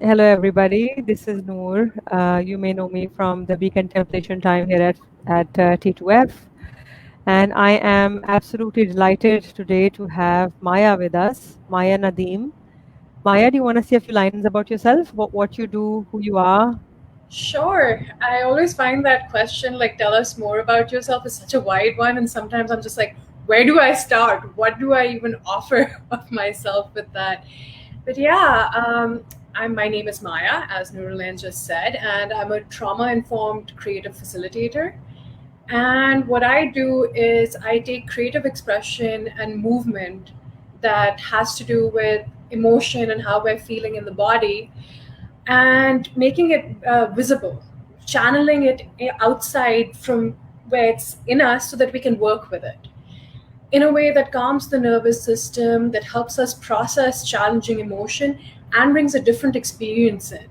Hello, everybody. This is Noor. You may know me from the Beacon Contemplation Time here at T2F. And I am absolutely delighted today to have Maya with us, Maya Nadeem. Maya, do you want to say a few lines about yourself, what you do, who you are? Sure. I always find that question, like, tell us more about yourself, is such a wide one. And sometimes I'm just like, where do I start? What do I even offer of myself with that? But yeah, my name is Maya, as Nurulan just said, and I'm a trauma informed creative facilitator. And what I do is I take creative expression and movement that has to do with emotion and how we're feeling in the body and making it visible, channeling it outside from where it's in us so that we can work with it in a way that calms the nervous system, that helps us process challenging emotion and brings a different experience in.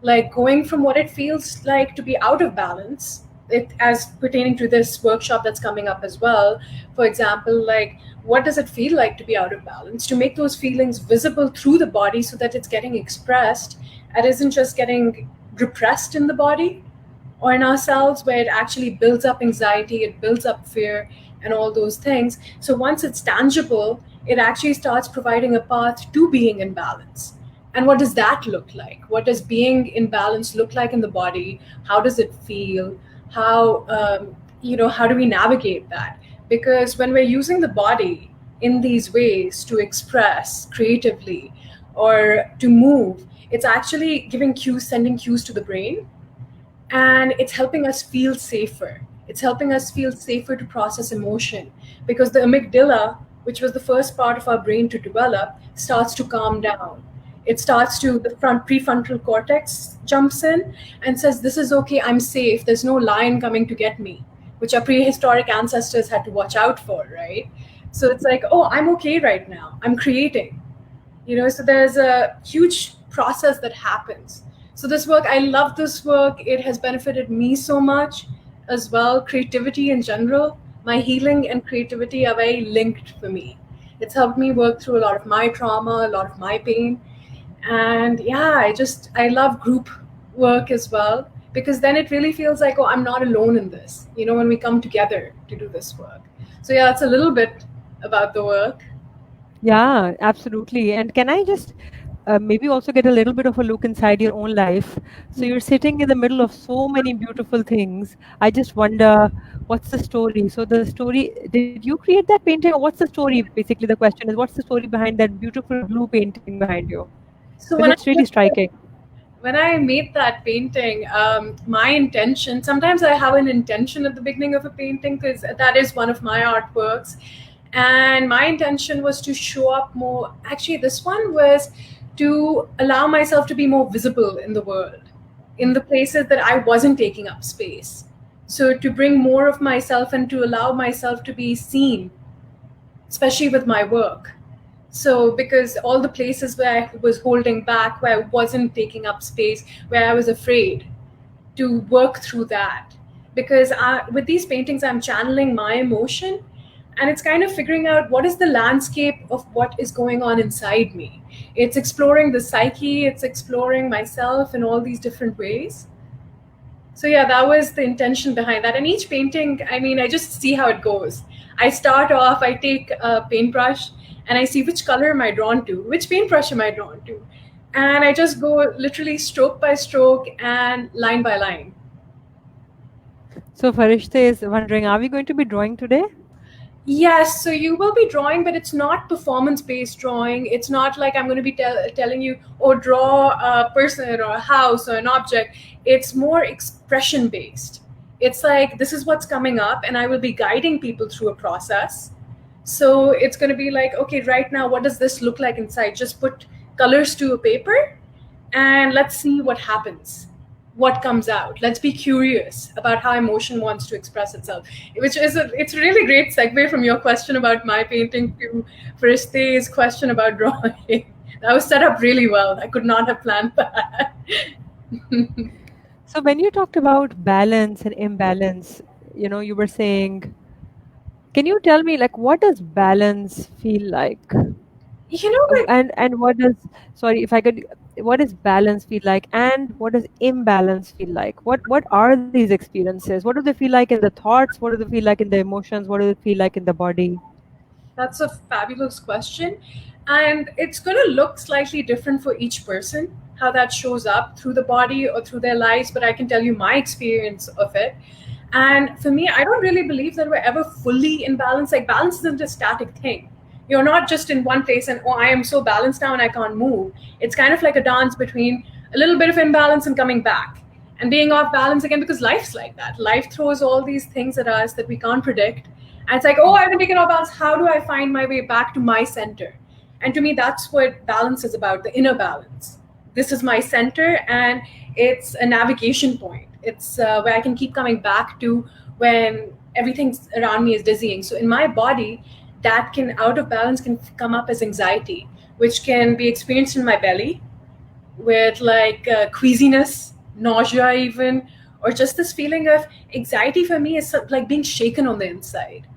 Like going from what it feels like to be out of balance, it, as pertaining to this workshop that's coming up as well. For example, like what does it feel like to be out of balance? To make those feelings visible through the body so that it's getting expressed and isn't just getting repressed in the body or in ourselves where it actually builds up anxiety, it builds up fear, and all those things. So once it's tangible, it actually starts providing a path to being in balance. And what does that look like? What does being in balance look like in the body? How does it feel? How do we navigate that? Because when we're using the body in these ways to express creatively or to move, it's actually giving cues, sending cues to the brain, and it's helping us feel safer. It's helping us feel safer to process emotion because the amygdala, which was the first part of our brain to develop, starts to calm down. It starts to, the front prefrontal cortex jumps in and says, this is okay, I'm safe, there's no lion coming to get me, which our prehistoric ancestors had to watch out for, right? So it's like, oh, I'm okay right now, I'm creating. So there's a huge process that happens. So this work, I love this work. It has benefited me so much as well. Creativity in general, my healing and creativity are very linked for me. It's helped me work through a lot of my trauma, a lot of my pain. And yeah, I love group work as well because then it really feels like, oh, I'm not alone in this, when we come together to do this work. So yeah, it's a little bit about the work. Yeah, absolutely. And can I just maybe also get a little bit of a look inside your own life? So you're sitting in the middle of so many beautiful things. I just wonder, what's the story? So the story, did you create that painting, or what's the story? Basically, the question is, what's the story behind that beautiful blue painting behind you? So Because it's really striking. when I made that painting, my intention, sometimes I have an intention at the beginning of a painting because that is one of my artworks. And my intention was to show up more. Actually, this one was to allow myself to be more visible in the world, in the places that I wasn't taking up space. So to bring more of myself and to allow myself to be seen, especially with my work. So, because all the places where I was holding back, where I wasn't taking up space, where I was afraid to work through that. Because with these paintings, I'm channeling my emotion and it's kind of figuring out what is the landscape of what is going on inside me. It's exploring the psyche, it's exploring myself in all these different ways. So yeah, that was the intention behind that. And each painting, I mean, I just see how it goes. I start off, I take a paintbrush and I see which color am I drawn to, which paintbrush am I drawn to. And I just go literally stroke by stroke and line by line. So Farishte is wondering, are we going to be drawing today? Yes, so you will be drawing, but it's not performance based drawing. It's not like I'm going to be telling you, or draw a person or a house or an object. It's more expression based. It's like, this is what's coming up, and I will be guiding people through a process. So it's going to be like, okay, right now, what does this look like inside? Just put colors to a paper and let's see what happens, what comes out. Let's be curious about how emotion wants to express itself, which is it's a really great segue from your question about my painting to Firisteh's question about drawing. That was set up really well. I could not have planned that. So when you talked about balance and imbalance, you were saying, can you tell me, like, what does balance feel like? You know, like And what does, sorry if I could, what does balance feel like, and what does imbalance feel like? What are these experiences? What do they feel like in the thoughts? What do they feel like in the emotions? What do they feel like in the body? That's a fabulous question. And it's going to look slightly different for each person, how that shows up through the body or through their lives. But I can tell you my experience of it. And for me, I don't really believe that we're ever fully in balance. Like, balance isn't a static thing. You're not just in one place and, oh, I am so balanced now and I can't move. It's kind of like a dance between a little bit of imbalance and coming back and being off balance again, because life's like that. Life throws all these things at us that we can't predict. And it's like, oh, I've been taken off balance. How do I find my way back to my center? And to me, that's what balance is about, the inner balance. This is my center, and it's a navigation point. It's where I can keep coming back to when everything around me is dizzying. So in my body, that can, out of balance, can come up as anxiety, which can be experienced in my belly with like queasiness, nausea, even, or just this feeling of anxiety. For me is like being shaken on the inside.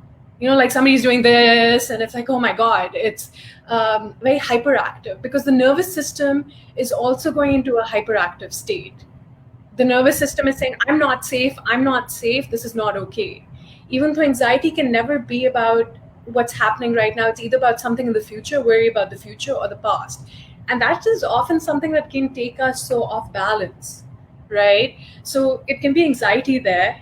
You know, like somebody's doing this, and it's like, oh my God, it's very hyperactive, because the nervous system is also going into a hyperactive state. The nervous system is saying, I'm not safe, this is not okay. Even though anxiety can never be about what's happening right now, it's either about something in the future, worry about the future, or the past. And that is often something that can take us so off balance, right? So it can be anxiety there.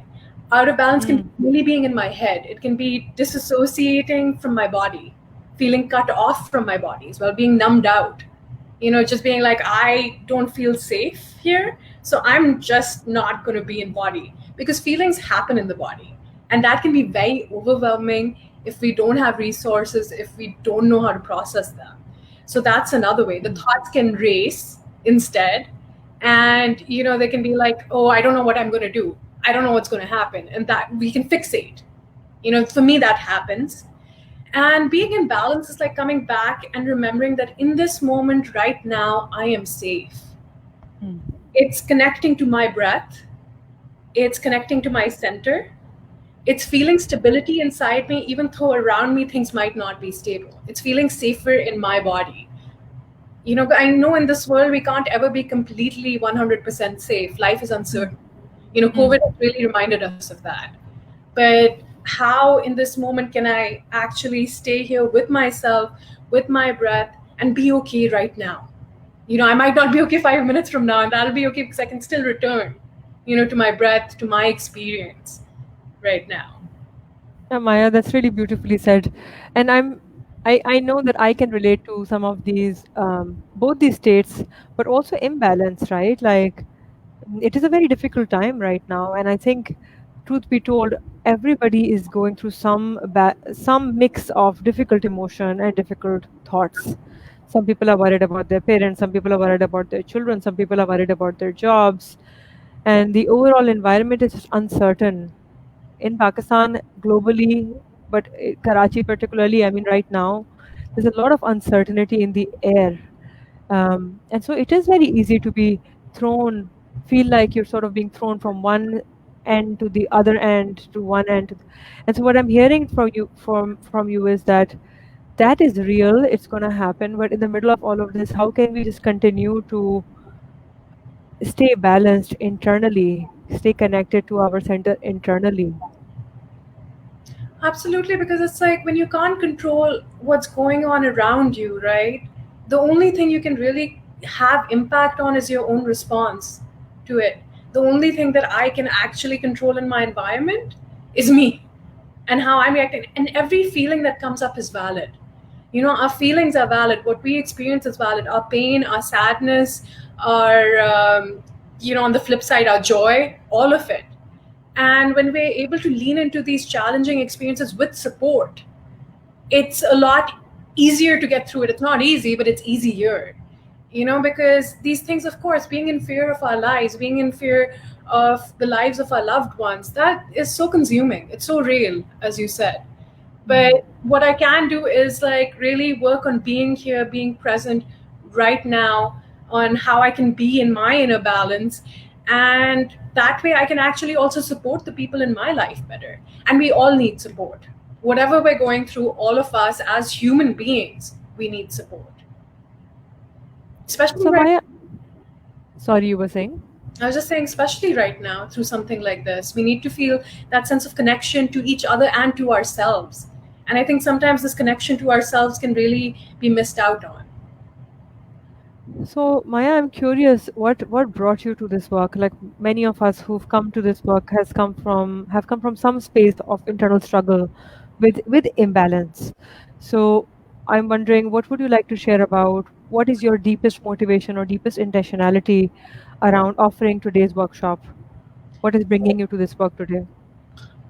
Out of balance can be really being in my head. It can be disassociating from my body, feeling cut off from my body as well, being numbed out. You know, just being like, I don't feel safe here, so I'm just not going to be in body, because feelings happen in the body, and that can be very overwhelming if we don't have resources, if we don't know how to process them. So that's another way. The thoughts can race instead, and you know, they can be like, oh, I don't know what I'm going to do, I don't know what's going to happen, and that we can fixate. You know, for me, that happens. And being in balance is like coming back and remembering that in this moment right now, I am safe. It's connecting to my breath. It's connecting to my center. It's feeling stability inside me, even though around me things might not be stable. It's feeling safer in my body. You know, I know in this world we can't ever be completely 100% safe. Life is uncertain. You know, COVID has really reminded us of that. But how in this moment can I actually stay here with myself, with my breath, and be okay right now? You know, I might not be okay 5 minutes from now, and that'll be okay because I can still return, you know, to my breath, to my experience right now. Yeah, Maya, that's really beautifully said. And I know that I can relate to some of these, both these states, but also imbalance, right? Like, it is a very difficult time right now, and I think, truth be told, everybody is going through some mix of difficult emotion and difficult thoughts. Some people are worried about their parents, some people are worried about their children, some people are worried about their jobs, and the overall environment is just uncertain in Pakistan, globally, but Karachi particularly. I mean, right now, there's a lot of uncertainty in the air, and so it is very easy to be thrown, feel like you're sort of being thrown from one end to the other end to one end. And so what I'm hearing from you is that that is real, it's going to happen, but in the middle of all of this, how can we just continue to stay balanced internally, stay connected to our center internally? Absolutely, because it's like when you can't control what's going on around you, right? The only thing you can really have impact on is your own response to it. The only thing that I can actually control in my environment is me and how I'm reacting. And every feeling that comes up is valid. You know, our feelings are valid. What we experience is valid. Our pain, our sadness, our, you know, on the flip side, our joy, all of it. And when we're able to lean into these challenging experiences with support, it's a lot easier to get through it. It's not easy, but it's easier, you know, because these things, of course, being in fear of our lives, being in fear of the lives of our loved ones, that is so consuming. It's so real, as you said. But what I can do is like really work on being here, being present right now, on how I can be in my inner balance. And that way I can actually also support the people in my life better. And we all need support. Whatever we're going through, all of us as human beings, we need support. Especially So right Maya, now. Sorry, you were saying? I was just saying, especially right now, through something like this, we need to feel that sense of connection to each other and to ourselves. And I think sometimes this connection to ourselves can really be missed out on. So, Maya, I'm curious, what brought you to this work? Like many of us who've come to this work have come from some space of internal struggle with imbalance. So, I'm wondering, what would you like to share about what is your deepest motivation or deepest intentionality around offering today's workshop? What is bringing you to this work today?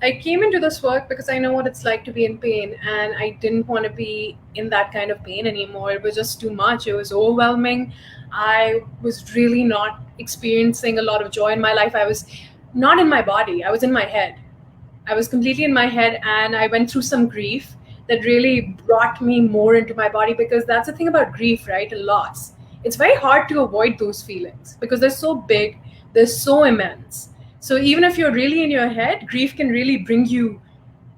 I came into this work because I know what it's like to be in pain, and I didn't want to be in that kind of pain anymore. It was just too much. It was overwhelming. I was really not experiencing a lot of joy in my life. I was not in my body, I was in my head. I was completely in my head, and I went through some grief that really brought me more into my body, because that's the thing about grief, right? A loss. It's very hard to avoid those feelings because they're so big, they're so immense. So even if you're really in your head, grief can really bring you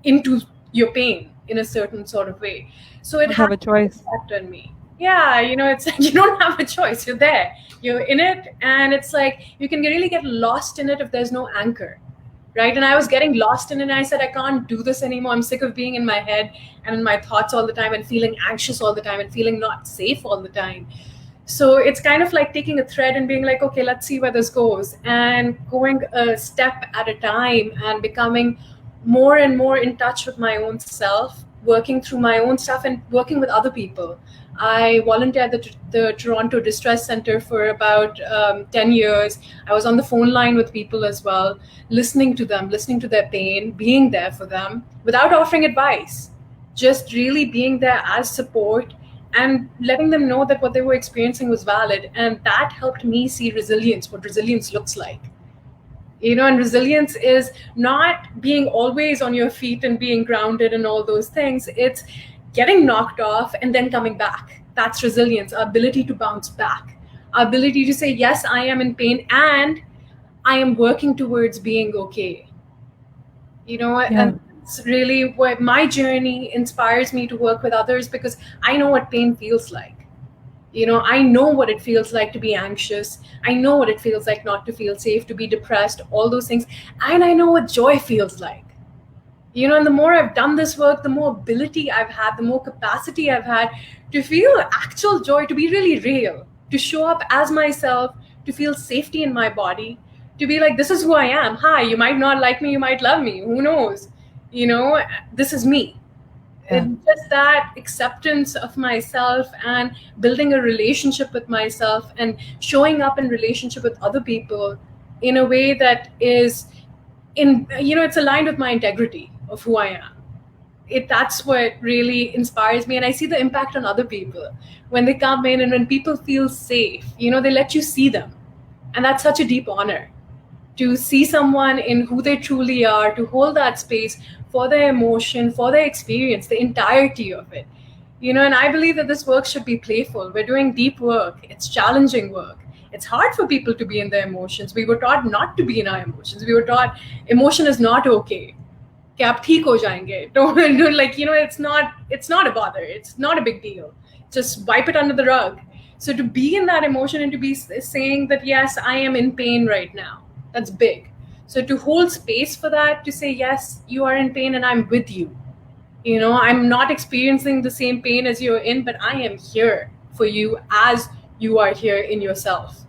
into your pain in a certain sort of way. So it Don't had have a an choice. impact on me. Yeah, it's like you don't have a choice. You're there, you're in it, and it's like you can really get lost in it if there's no anchor, right? And I was getting lost in it, and I said, I can't do this anymore. I'm sick of being in my head and in my thoughts all the time and feeling anxious all the time and feeling not safe all the time. So it's kind of like taking a thread and being like, okay, let's see where this goes, and going a step at a time and becoming more and more in touch with my own self, working through my own stuff and working with other people. I volunteered at the Toronto Distress Center for about 10 years. I was on the phone line with people as well, listening to them, listening to their pain, being there for them without offering advice, just really being there as support and letting them know that what they were experiencing was valid. And that helped me see resilience, what resilience looks like. And resilience is not being always on your feet and being grounded and all those things. It's getting knocked off and then coming back. That's resilience, our ability to bounce back, our ability to say, yes, I am in pain and I am working towards being okay. Yeah. And it's really what my journey inspires me to work with others, because I know what pain feels like. I know what it feels like to be anxious. I know what it feels like not to feel safe, to be depressed, all those things. And I know what joy feels like. And the more I've done this work, the more ability I've had, the more capacity I've had to feel actual joy, to be really real, to show up as myself, to feel safety in my body, to be like, this is who I am. Hi, you might not like me, you might love me, who knows? This is me. Yeah. It's just that acceptance of myself and building a relationship with myself and showing up in relationship with other people in a way that is it's aligned with my integrity of who I am. That's what really inspires me, and I see the impact on other people when they come in, and when people feel safe, they let you see them. And that's such a deep honor, to see someone in who they truly are, to hold that space for their emotion, for their experience, the entirety of it. And I believe that this work should be playful. We're doing deep work, it's challenging work. It's hard for people to be in their emotions. We were taught not to be in our emotions. We were taught emotion is not okay. कि आप ठीक हो जाएंगे. Don't like, it's not a bother. It's not a big deal. Just wipe it under the rug. So to be in that emotion and to be saying that, yes, I am in pain right now, that's big. So to hold space for that, to say, yes, you are in pain and I'm with you. I'm not experiencing the same pain as you're in, but I am here for you as you are here in yourself.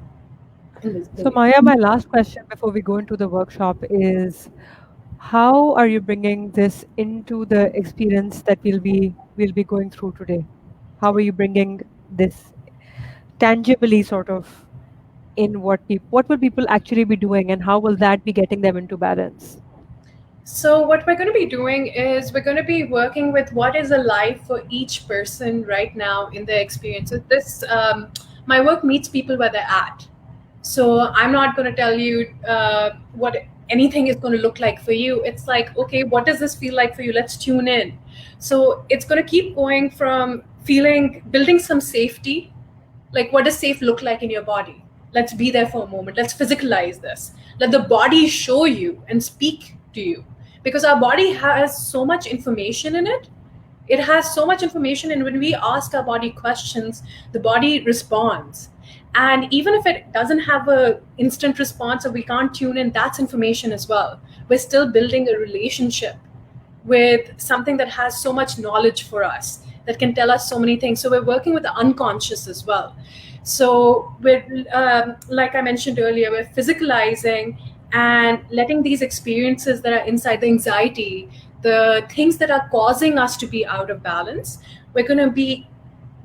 In this So, pain. Maya, my last question before we go into the workshop is, how are you bringing this into the experience that we'll be going through today? How are you bringing this tangibly sort of in what will people actually be doing, and how will that be getting them into balance? So what we're going to be doing is we're going to be working with what is alive for each person right now in their experience. So my work meets people where they're at. So I'm not going to tell you what anything is going to look like for you. It's like, okay, what does this feel like for you? Let's tune in. So it's going to keep going from building some safety. Like, what does safe look like in your body? Let's be there for a moment. Let's physicalize this. Let the body show you and speak to you, because our body has so much information in it. It has so much information, and when we ask our body questions, the body responds. And even if it doesn't have a instant response or we can't tune in, that's information as well. We're still building a relationship with something that has so much knowledge for us, that can tell us so many things. So we're working with the unconscious as well. So we're, like I mentioned earlier, we're physicalizing and letting these experiences that are inside, the anxiety, the things that are causing us to be out of balance, we're going to be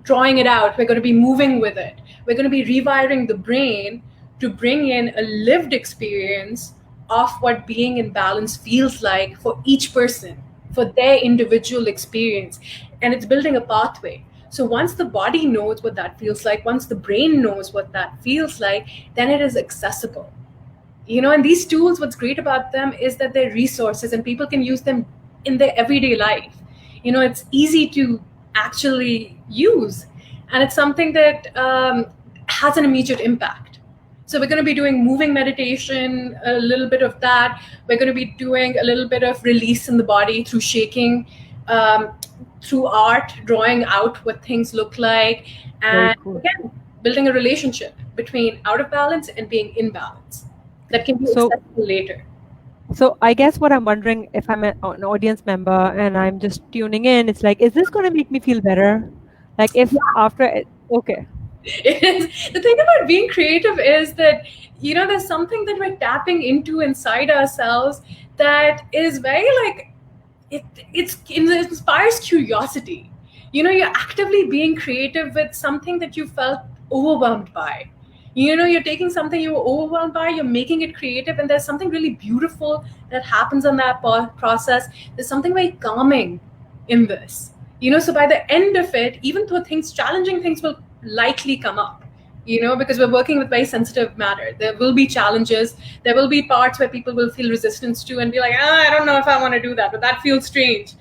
drawing it out. We're going to be moving with it. We're going to be rewiring the brain to bring in a lived experience of what being in balance feels like for each person, for their individual experience. And it's building a pathway. So once the body knows what that feels like, once the brain knows what that feels like, then it is accessible. And these tools, what's great about them is that they're resources and people can use them in their everyday life. It's easy to actually use, and it's something that has an immediate impact. So we're going to be doing moving meditation, a little bit of that. We're going to be doing a little bit of release in the body through shaking, through art, drawing out what things look like, and again, building a relationship between out of balance and being in balance that can be accessible later. So I guess what I'm wondering, if I'm an audience member and I'm just tuning in, it's like, is this going to make me feel better? Like if after it, okay. It is. The thing about being creative is that, there's something that we're tapping into inside ourselves that is very like, it inspires curiosity. You're actively being creative with something that you felt overwhelmed by. You're taking something you were overwhelmed by, you're making it creative, and there's something really beautiful that happens in that process. There's something very calming in this. So by the end of it, even though challenging things will likely come up, because we're working with very sensitive matter, there will be challenges. There will be parts where people will feel resistance to and be like, I don't know if I want to do that, but that feels strange.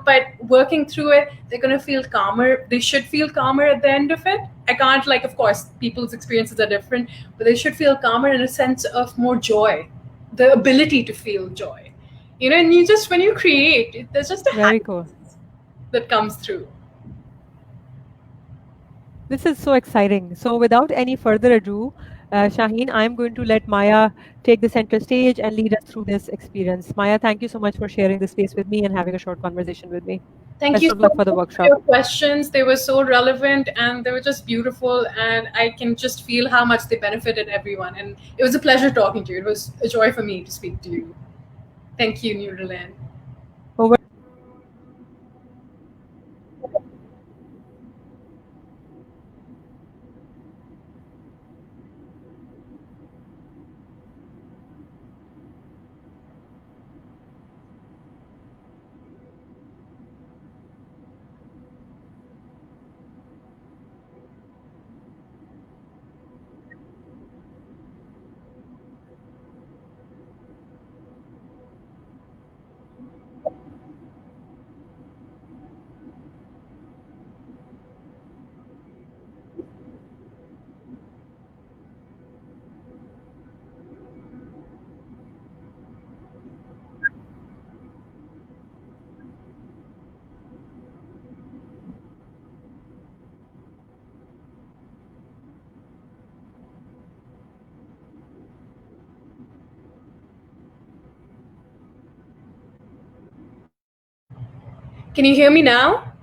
But working through it, they're going to feel calmer. They should feel calmer at the end of it. I can't, of course, people's experiences are different, but they should feel calmer in a sense of more joy, the ability to feel joy. And when you create, there's just a very cool that comes through. This is so exciting. So without any further ado, Shaheen, I'm going to let Maya take the center stage and lead us through this experience. Maya, thank you so much for sharing this space with me and having a short conversation with me. Thank you so much for the workshop. Your questions, they were so relevant and they were just beautiful, and I can just feel how much they benefited everyone. And it was a pleasure talking to you. It was a joy for me to speak to you. Thank you, Neuroland. Over. Can you hear me now?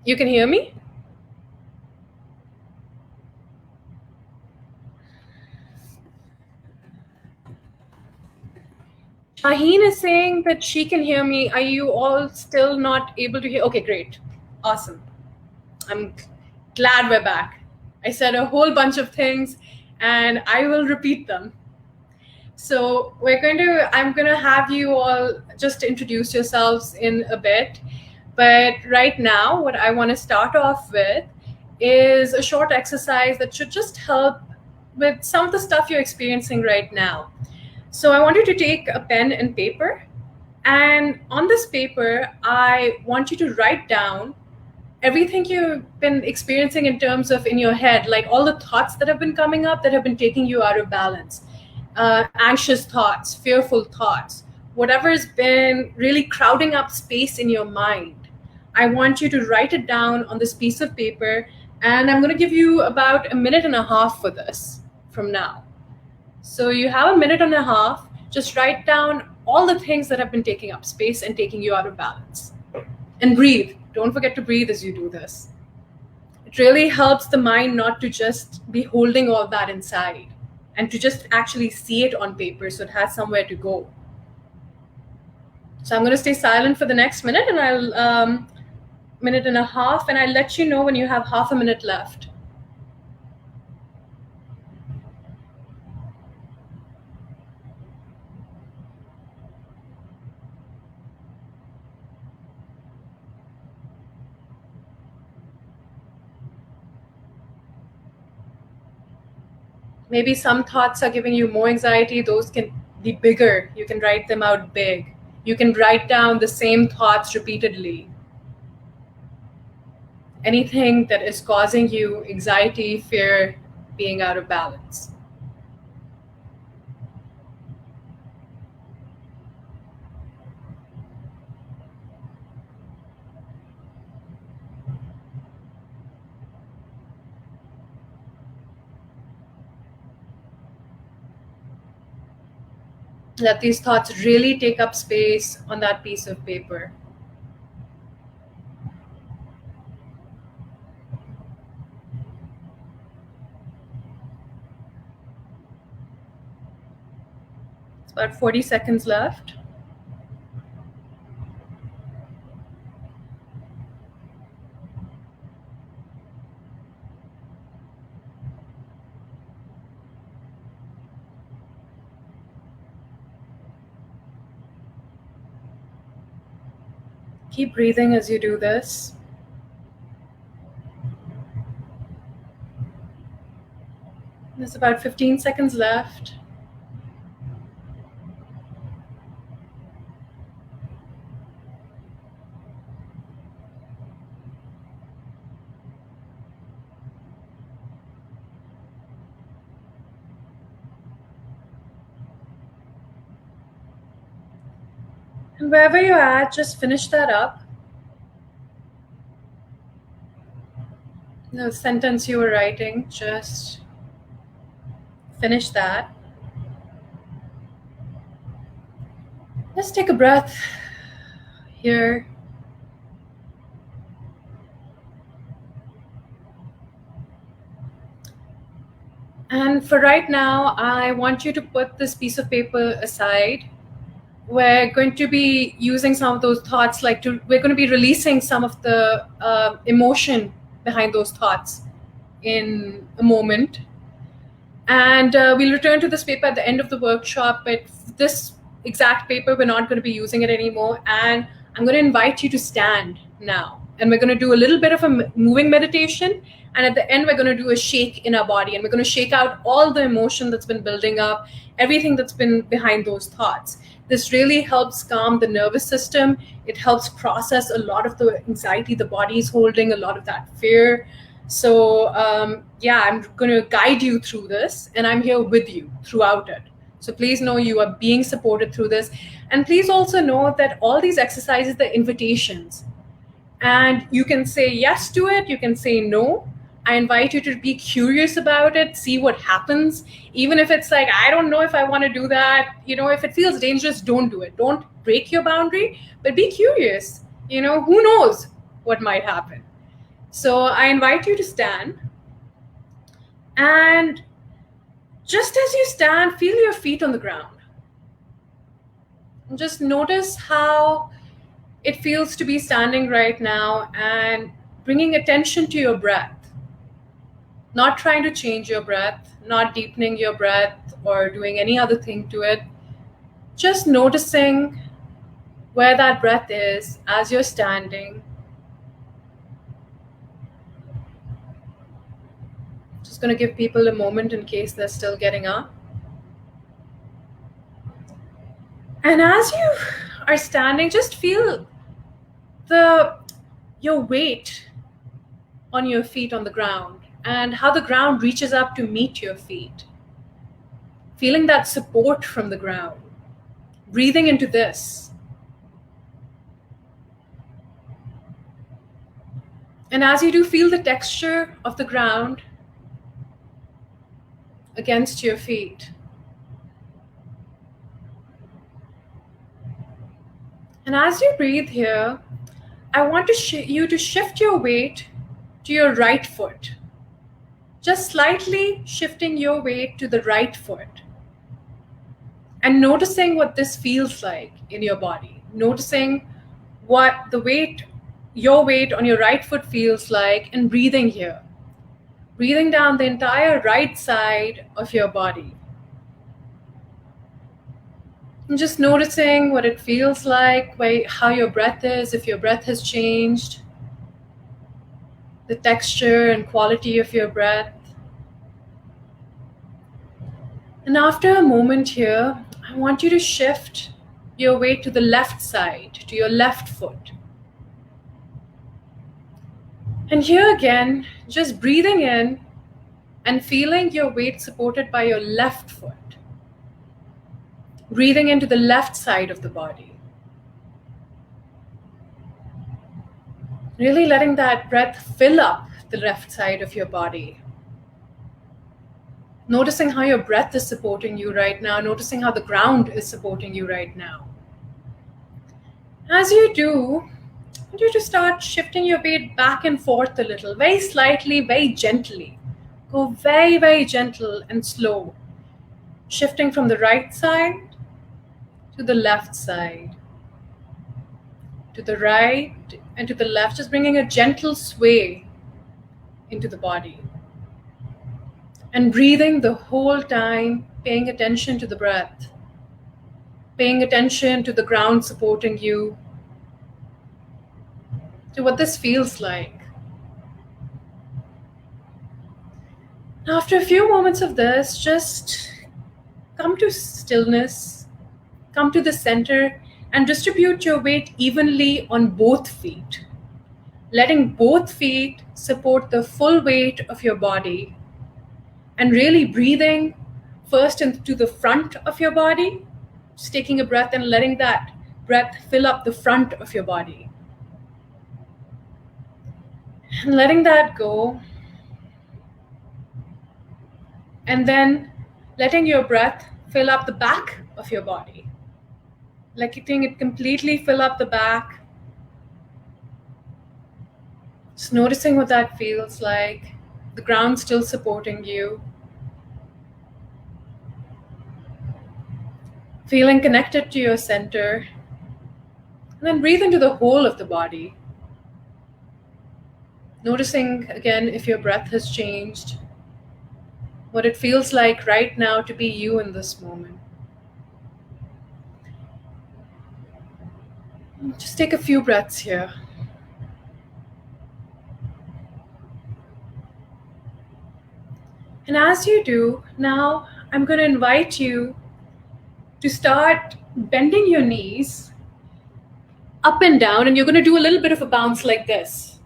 You can hear me? Shaheen is saying that she can hear me. Are you all still not able to hear? Okay, great. Awesome. I'm glad we're back. I said a whole bunch of things and I will repeat them. So I'm going to have you all just introduce yourselves in a bit. But right now, what I want to start off with is a short exercise that should just help with some of the stuff you're experiencing right now. So I want you to take a pen and paper. And on this paper, I want you to write down everything you've been experiencing in terms of in your head, like all the thoughts that have been coming up that have been taking you out of balance. Anxious thoughts, fearful thoughts, whatever's been really crowding up space in your mind. I want you to write it down on this piece of paper, and I'm going to give you about 1.5 minutes for this from now. So you have 1.5 minutes. Just write down all the things that have been taking up space and taking you out of balance. And breathe. Don't forget to breathe as you do this. It really helps the mind not to just be holding all that inside and to just actually see it on paper so it has somewhere to go. So I'm going to stay silent for the next minute, and I'll 1.5 minutes, and I'll let you know when you have half a minute left. Maybe some thoughts are giving you more anxiety. Those can be bigger. You can write them out big. You can write down the same thoughts repeatedly. Anything that is causing you anxiety, fear, being out of balance. Let these thoughts really take up space on that piece of paper. It's about 40 seconds left. Keep breathing as you do this. There's about 15 seconds left. And wherever you're at, just finish that up. The sentence you were writing, just finish that. Let's take a breath here. And for right now, I want you to put this piece of paper aside. We're going to be using some of those thoughts, we're going to be releasing some of the emotion behind those thoughts in a moment. And we'll return to this paper at the end of the workshop, but this exact paper, we're not going to be using it anymore. And I'm going to invite you to stand now. And we're going to do a little bit of a moving meditation. And at the end, we're going to do a shake in our body. And we're going to shake out all the emotion that's been building up, everything that's been behind those thoughts. This really helps calm the nervous system. It helps process a lot of the anxiety the body is holding, a lot of that fear. So yeah, I'm going to guide you through this, and I'm here with you throughout it. So please know you are being supported through this. And please also know that all these exercises, they're invitations. And you can say yes to it, you can say no. I invite you to be curious about it, see what happens. Even if it's like, I don't know if I want to do that. If it feels dangerous, don't do it. Don't break your boundary, but be curious. Who knows what might happen. So I invite you to stand. And just as you stand, feel your feet on the ground. And just notice how it feels to be standing right now, and bringing attention to your breath. Not trying to change your breath, not deepening your breath or doing any other thing to it. Just noticing where that breath is as you're standing. Just going to give people a moment in case they're still getting up. And as you are standing, just feel your weight on your feet on the ground, and how the ground reaches up to meet your feet. Feeling that support from the ground. Breathing into this. And as you do, feel the texture of the ground against your feet. And as you breathe here, I want you to shift your weight to your right foot. Just slightly shifting your weight to the right foot. And noticing what this feels like in your body. Noticing what your weight on your right foot feels like, and breathing here. Breathing down the entire right side of your body. And just noticing what it feels like, how your breath is, if your breath has changed, the texture and quality of your breath. And after a moment here, I want you to shift your weight to the left side, to your left foot. And here again, just breathing in and feeling your weight supported by your left foot. Breathing into the left side of the body. Really letting that breath fill up the left side of your body. Noticing how your breath is supporting you right now. Noticing how the ground is supporting you right now. As you do, I want you to start shifting your weight back and forth a little, very slightly, very gently. Go very, very gentle and slow. Shifting from the right side to the left side. To the right and to the left, just bringing a gentle sway into the body. And breathing the whole time, paying attention to the breath. Paying attention to the ground supporting you. To what this feels like. After a few moments of this, just come to stillness, come to the center, and distribute your weight evenly on both feet. Letting both feet support the full weight of your body. And really breathing first into the front of your body, just taking a breath and letting that breath fill up the front of your body. And letting that go. And then letting your breath fill up the back of your body. Letting it completely fill up the back. Just noticing what that feels like. The ground still supporting you. Feeling connected to your center. And then breathe into the whole of the body. Noticing again if your breath has changed. What it feels like right now to be you in this moment. Just take a few breaths here. And as you do, now I'm going to invite you to start bending your knees up and down, and you're going to do a little bit of a bounce like this.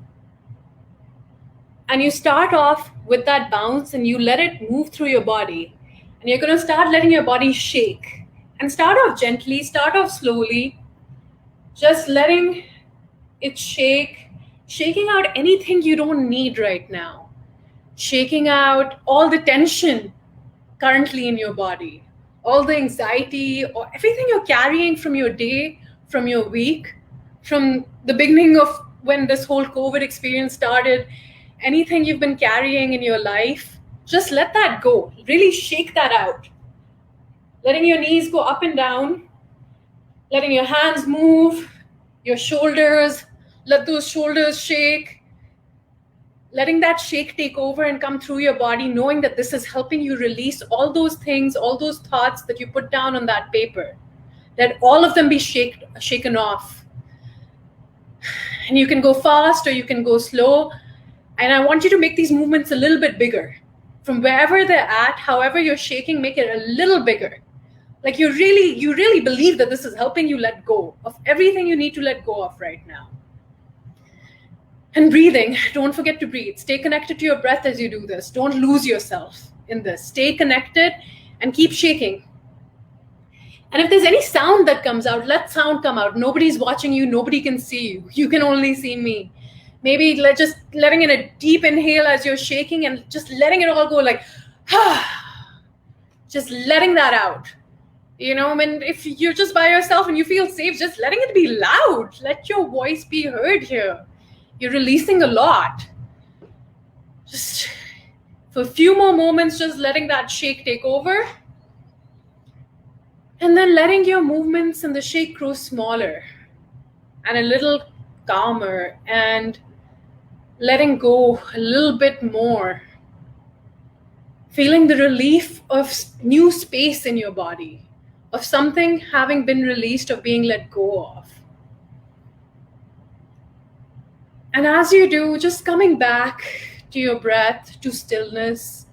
And you start off with that bounce and you let it move through your body. And you're going to start letting your body shake. And start off gently, start off slowly. Just letting it shake, shaking out anything you don't need right now. Shaking out all the tension currently in your body. All the anxiety or everything you're carrying from your day, from your week, from the beginning of when this whole COVID experience started. Anything you've been carrying in your life, just let that go. Really shake that out. Letting your knees go up and down. Letting your hands move. Your shoulders, let those shoulders shake. Letting that shake take over and come through your body, knowing that this is helping you release all those things, all those thoughts that you put down on that paper. Let all of them be shaken off. And you can go fast or you can go slow. And I want you to make these movements a little bit bigger. From wherever they're at, however you're shaking, make it a little bigger. Like you really believe that this is helping you let go of everything you need to let go of right now. And breathing, don't forget to breathe. Stay connected to your breath as you do this. Don't lose yourself in this. Stay connected and keep shaking. And if there's any sound that comes out, let sound come out. Nobody's watching you. Nobody can see you. You can only see me. Maybe just letting in a deep inhale as you're shaking and just letting it all go, like, just letting that out. And if you're just by yourself and you feel safe, just letting it be loud. Let your voice be heard here. You're releasing a lot. Just for a few more moments, just letting that shake take over. And then letting your movements in the shake grow smaller and a little calmer, and letting go a little bit more. Feeling the relief of new space in your body, of something having been released, of being let go of. And as you do, just coming back to your breath, to stillness,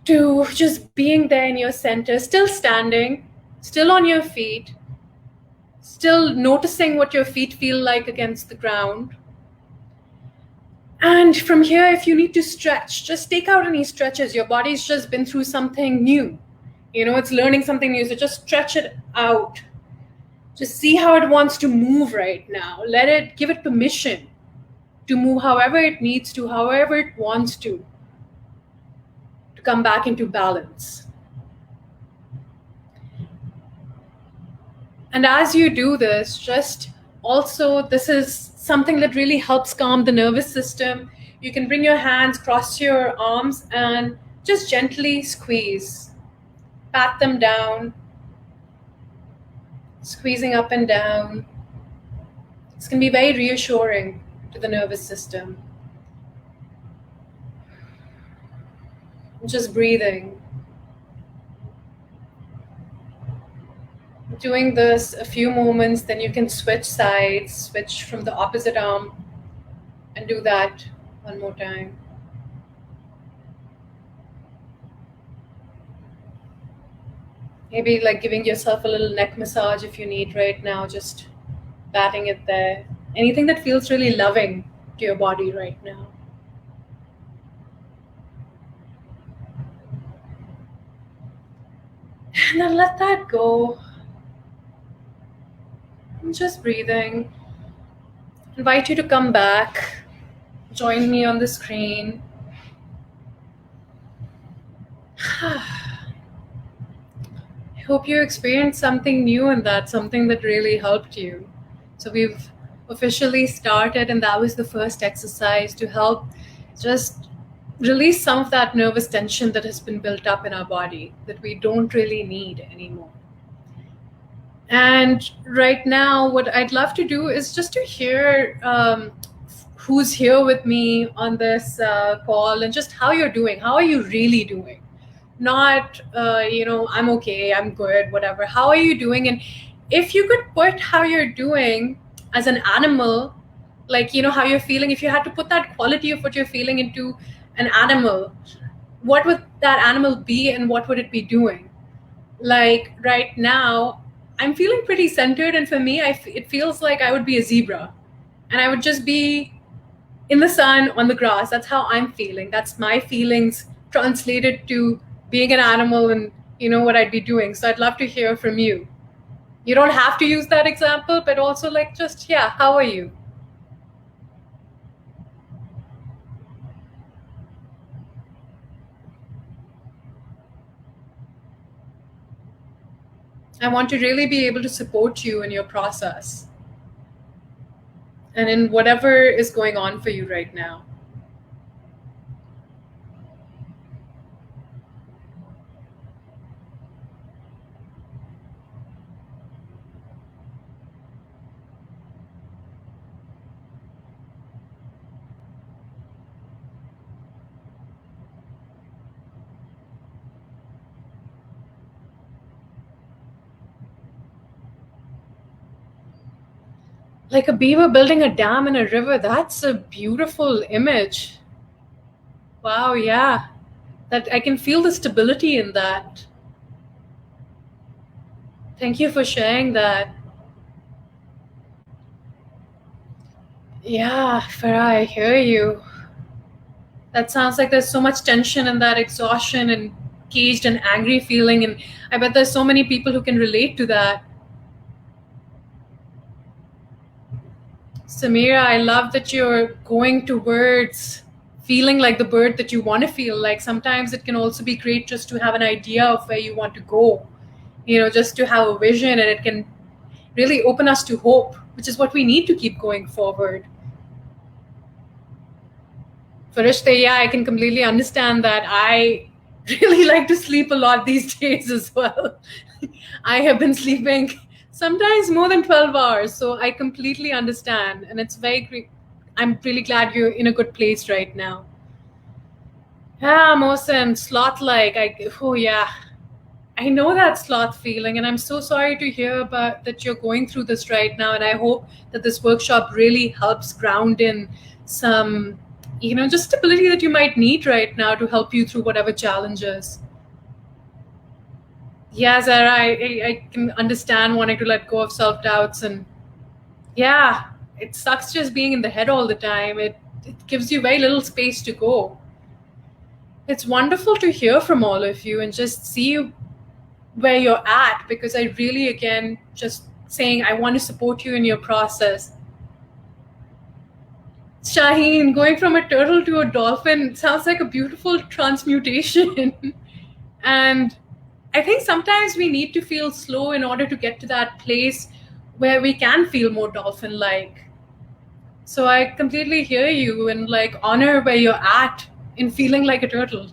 to just being there in your center, still standing, still on your feet, still noticing what your feet feel like against the ground. And from here, if you need to stretch, just take out any stretches. Your body's just been through something new. It's learning something new, so just stretch it out. Just see how it wants to move right now. Give it permission to move however it needs to, however it wants to come back into balance. And as you do this, this is something that really helps calm the nervous system. You can bring your hands, cross your arms, and just gently squeeze. Pat them down, squeezing up and down. This can be very reassuring to the nervous system. Just breathing. Doing this a few moments, then you can switch sides, switch from the opposite arm, and do that one more time. Maybe like giving yourself a little neck massage if you need right now, just patting it there. Anything that feels really loving to your body right now. And then let that go. And just breathing. Invite you to come back. Join me on the screen. I hope you experienced something new in that, something that really helped you. So we've officially started, and that was the first exercise to help just release some of that nervous tension that has been built up in our body that we don't really need anymore. And right now, what I'd love to do is just to hear who's here with me on this call, and just how you're doing. How are you really doing? Not, I'm okay, I'm good, whatever. How are you doing? And if you could put how you're doing as an animal, like, how you're feeling, if you had to put that quality of what you're feeling into an animal, what would that animal be and what would it be doing? Like right now, I'm feeling pretty centered, and for me, it feels like I would be a zebra, and I would just be in the sun on the grass. That's how I'm feeling. That's my feelings translated to being an animal, and what I'd be doing. So I'd love to hear from you. You don't have to use that example, but also how are you? I want to really be able to support you in your process and in whatever is going on for you right now. Like a beaver building a dam in a river. That's a beautiful image. Wow, yeah. That I can feel the stability in that. Thank you for sharing that. Yeah, Farah, I hear you. That sounds like there's so much tension and that exhaustion and caged and angry feeling, and I bet there's so many people who can relate to that. Samira, I love that you're going towards feeling like the bird that you want to feel like. Sometimes it can also be great just to have an idea of where you want to go, just to have a vision, and it can really open us to hope, which is what we need to keep going forward. Farishta, yeah, I can completely understand that. I really like to sleep a lot these days as well. I have been sleeping sometimes more than 12 hours, so I completely understand. And it's very great. I'm really glad you're in a good place right now. Yeah, Mohsen, sloth like. Oh, yeah. I know that sloth feeling, and I'm so sorry to hear about that you're going through this right now. And I hope that this workshop really helps ground in some, just stability that you might need right now to help you through whatever challenges. Yeah, Zara, I can understand wanting to let go of self doubts, and yeah, it sucks just being in the head all the time. It gives you very little space to go. It's wonderful to hear from all of you and just see where you're at, because I really, again, just saying I want to support you in your process. Shaheen, going from a turtle to a dolphin sounds like a beautiful transmutation. And I think sometimes we need to feel slow in order to get to that place where we can feel more dolphin like. So I completely hear you and honor where you're at in feeling like a turtle.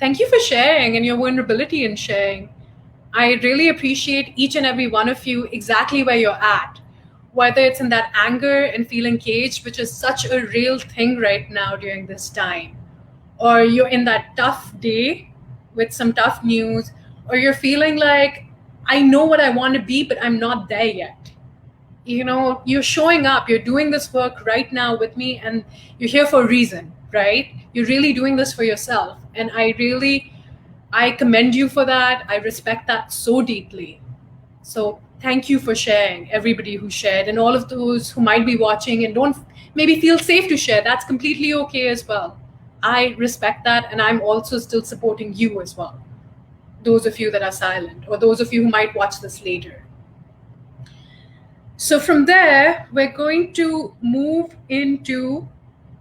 Thank you for sharing and your vulnerability in sharing. I really appreciate each and every one of you exactly where you're at, whether it's in that anger and feeling caged, which is such a real thing right now during this time, or you're in that tough day with some tough news, or you're feeling like, I know what I want to be, but I'm not there yet. You're showing up, you're doing this work right now with me, and you're here for a reason, right? You're really doing this for yourself. And I commend you for that. I respect that so deeply. So thank you for sharing, everybody who shared, and all of those who might be watching and don't maybe feel safe to share. That's completely okay as well. I respect that, and I'm also still supporting you as well. Those of you that are silent, or those of you who might watch this later. So from there, we're going to move into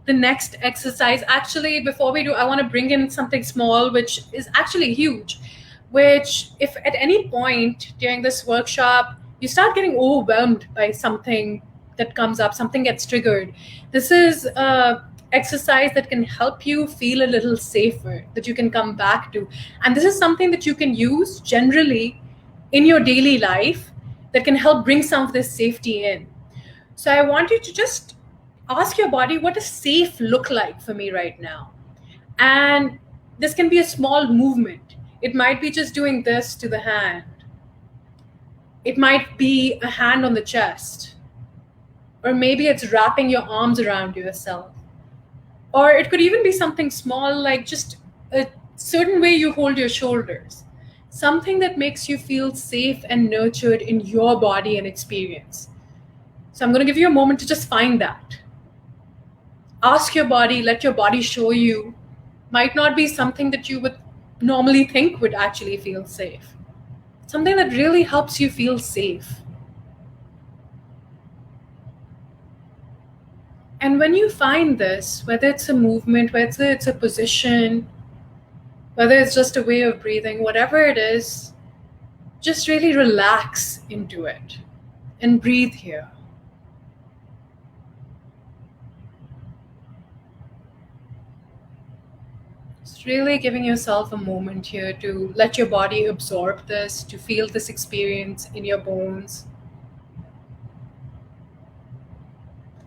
the next exercise. Actually, before we do, I want to bring in something small, which is actually huge, which if at any point during this workshop, you start getting overwhelmed by something that comes up, something gets triggered, this is a exercise that can help you feel a little safer, that you can come back to. And this is something that you can use generally in your daily life that can help bring some of this safety in. So I want you to just ask your body, what does safe look like for me right now? And this can be a small movement. It might be just doing this to the hand. It might be a hand on the chest. Or maybe it's wrapping your arms around yourself. Or it could even be something small, like just a certain way you hold your shoulders. Something that makes you feel safe and nurtured in your body and experience. So I'm going to give you a moment to just find that. Ask your body, let your body show you. Might not be something that you would normally think would actually feel safe. Something that really helps you feel safe. And when you find this, whether it's a movement, whether it's a position, whether it's just a way of breathing, whatever it is, just really relax into it and breathe here. Just really giving yourself a moment here to let your body absorb this, to feel this experience in your bones.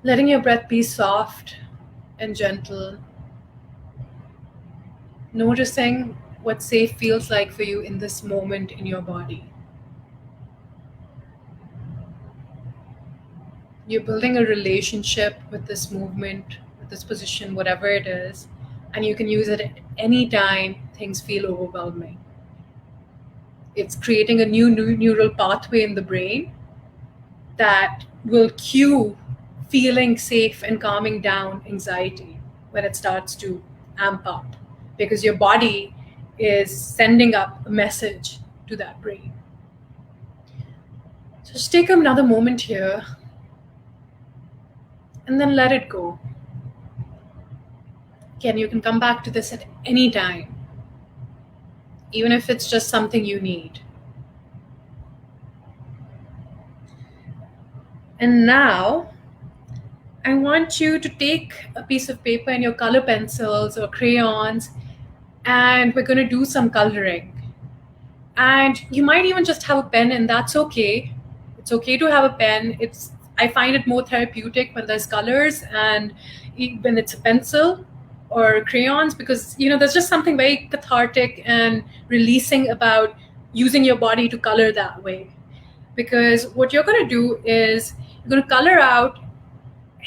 Letting your breath be soft and gentle. Noticing what safe feels like for you in this moment in your body. You're building a relationship with this movement, with this position, whatever it is, and you can use it at any time things feel overwhelming. It's creating a new neural pathway in the brain that will cue feeling safe and calming down anxiety when it starts to amp up, because your body is sending up a message to that brain. So just take another moment here. and then let it go. Again, you can come back to this at any time, even if it's just something you need. And now I want you to take a piece of paper and your color pencils or crayons, and we're going to do some coloring. And you might even just have a pen, and that's okay. It's okay to have a pen. I find it more therapeutic when there's colors and when it's a pencil or crayons, because there's just something very cathartic and releasing about using your body to color that way. Because what you're going to do is you're going to color out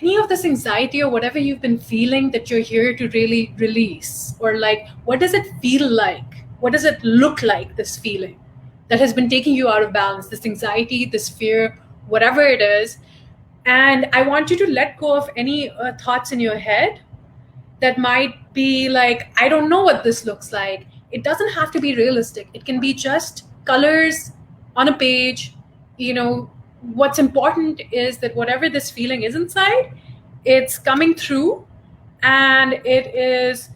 any of this anxiety or whatever you've been feeling that you're here to really release. Or like, what does it feel like? What does it look like, this feeling that has been taking you out of balance, this anxiety, this fear, whatever it is? And I want you to let go of any thoughts in your head that might be like, I don't know what this looks like. It doesn't have to be realistic. It can be just colors on a page. What's important is that whatever this feeling is inside, it's coming through and it is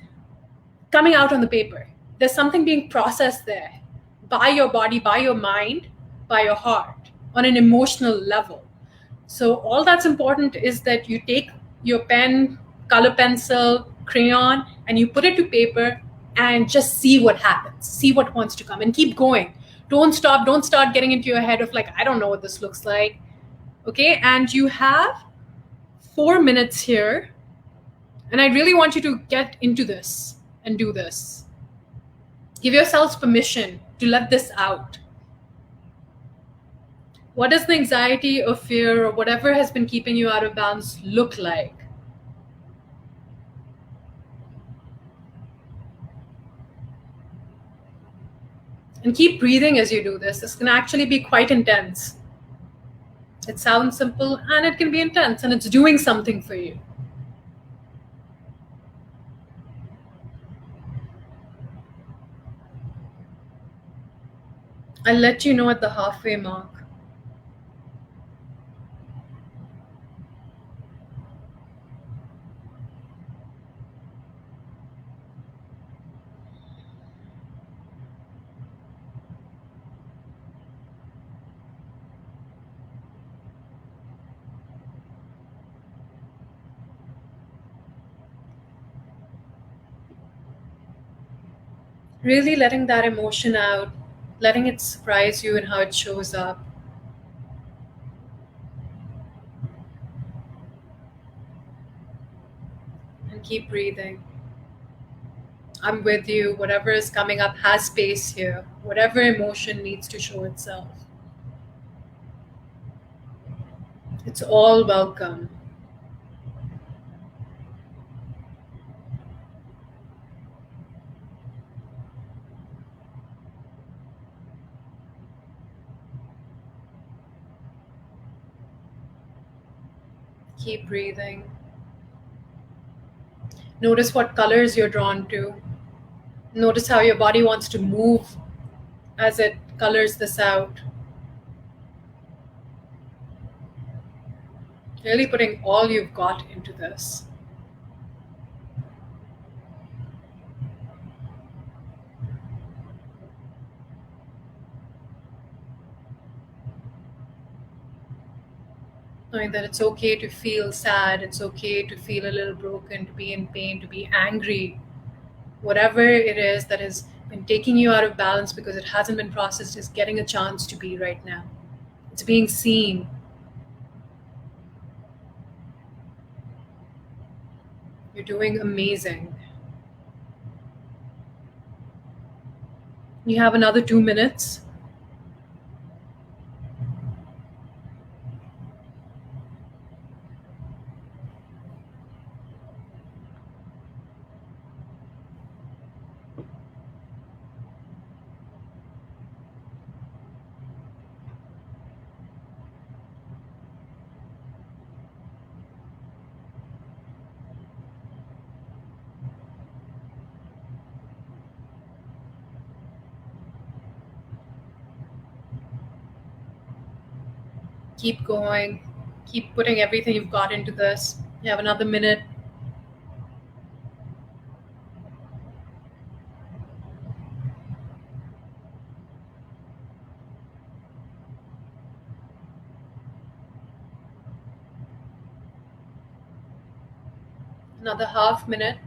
coming out on the paper. There's something being processed there by your body, by your mind, by your heart on an emotional level. So all that's important is that you take your pen, color pencil, crayon, and you put it to paper and just see what happens. See what wants to come and keep going. Don't stop. Don't start getting into your head of like, I don't know what this looks like. Okay. And you have 4 minutes here. And I really want you to get into this and do this. Give yourselves permission to let this out. What does the anxiety or fear or whatever has been keeping you out of balance look like? And keep breathing as you do this. This can actually be quite intense. It sounds simple and it can be intense, and it's doing something for you. I'll let you know at the halfway mark. Really letting that emotion out, letting it surprise you and how it shows up. And keep breathing. I'm with you. Whatever is coming up has space here. Whatever emotion needs to show itself, it's all welcome. Keep breathing. Notice what colors you're drawn to. Notice how your body wants to move as it colors this out. Really putting all you've got into this. Knowing that it's okay to feel sad, it's okay to feel a little broken, to be in pain, to be angry. Whatever it is that has been taking you out of balance because it hasn't been processed is getting a chance to be right now. It's being seen. You're doing amazing. You have another 2 minutes. Keep going. Keep putting everything you've got into this. You have another minute. Another half minute.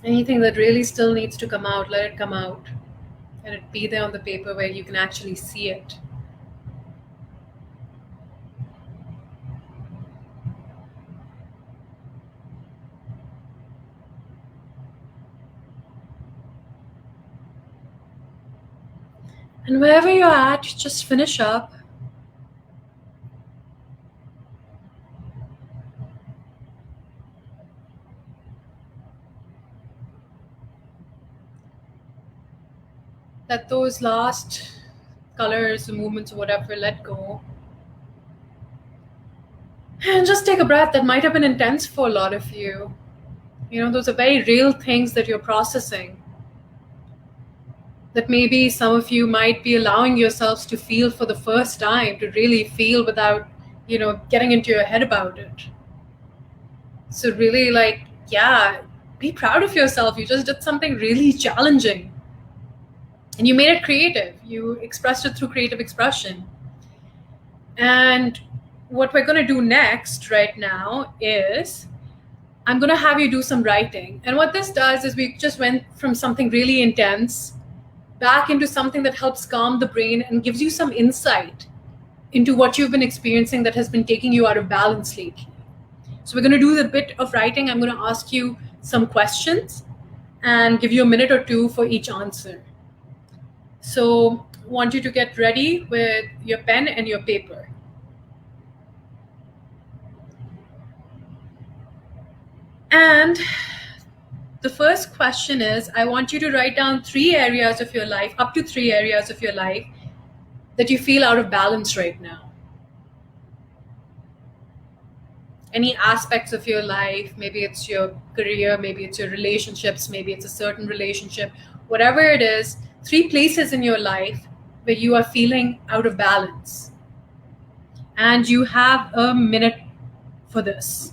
Anything that really still needs to come out, let it come out. Let it be there on the paper where you can actually see it. And wherever you're at, just finish up. Let those last colors, movements, whatever, let go. And just take a breath. That might have been intense for a lot of you. Those are very real things that you're processing. That maybe some of you might be allowing yourselves to feel for the first time, to really feel without, getting into your head about it. So, really, yeah, be proud of yourself. You just did something really challenging and you made it creative. You expressed it through creative expression. And what we're going to do next, right now, is I'm going to have you do some writing. And what this does is we just went from something really intense back into something that helps calm the brain and gives you some insight into what you've been experiencing that has been taking you out of balance lately. So we're going to do the bit of writing. I'm going to ask you some questions and give you a minute or two for each answer. So I want you to get ready with your pen and your paper. And the first question is, I want you to write down 3 areas of your life, up to 3 areas of your life, that you feel out of balance right now. Any aspects of your life, maybe it's your career, maybe it's your relationships, maybe it's a certain relationship, whatever it is, 3 places in your life where you are feeling out of balance. And you have a minute for this.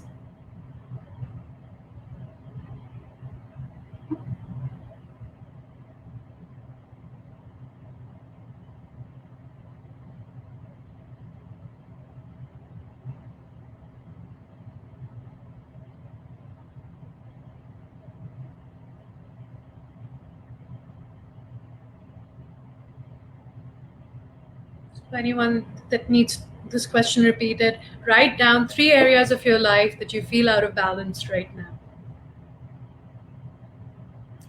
For anyone that needs this question repeated, write down 3 areas of your life that you feel out of balance right now.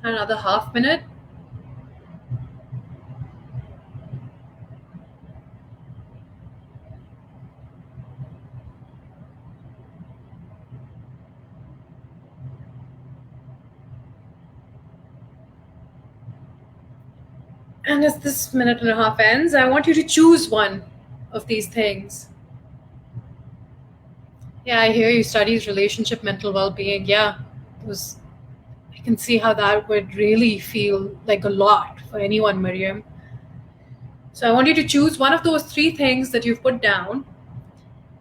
Another half minute. And as this minute and a half ends, I want you to choose one of these things. Yeah, I hear you studies relationship mental well-being. Yeah, I can see how that would really feel like a lot for anyone, Miriam. So I want you to choose one of those 3 things that you've put down,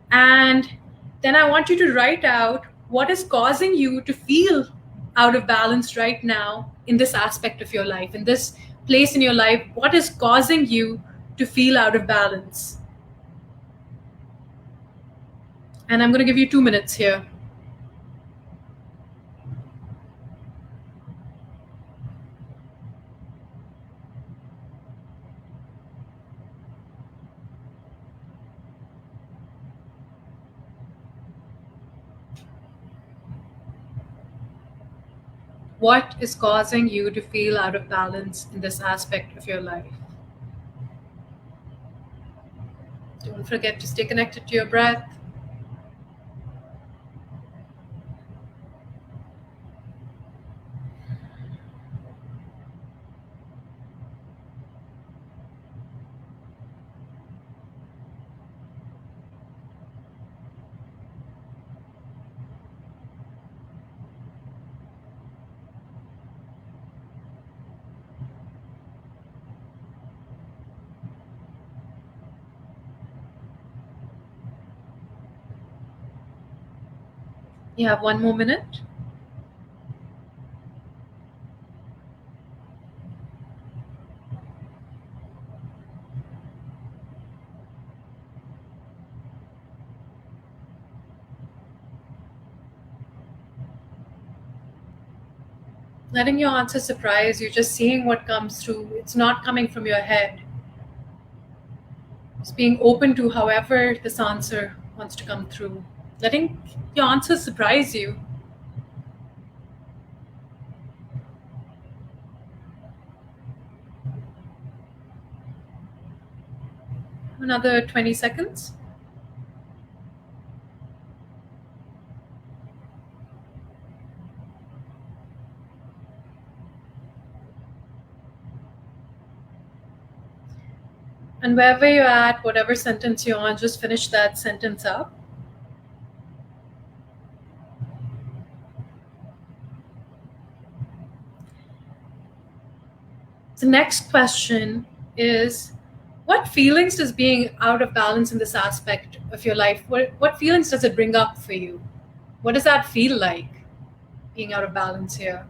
and then I want you to write out what is causing you to feel out of balance right now in this aspect of your life, in this place in your life. What is causing you to feel out of balance? And I'm going to give you 2 minutes here. What is causing you to feel out of balance in this aspect of your life? Don't forget to stay connected to your breath. You have 1 more minute. Letting your answer surprise you, just seeing what comes through. It's not coming from your head. Just being open to however this answer wants to come through. Letting your answer surprise you. Another 20 seconds. And wherever you're at, whatever sentence you're on, just finish that sentence up. The next question is, what feelings does being out of balance in this aspect of your life, what feelings does it bring up for you? What does that feel like, being out of balance here?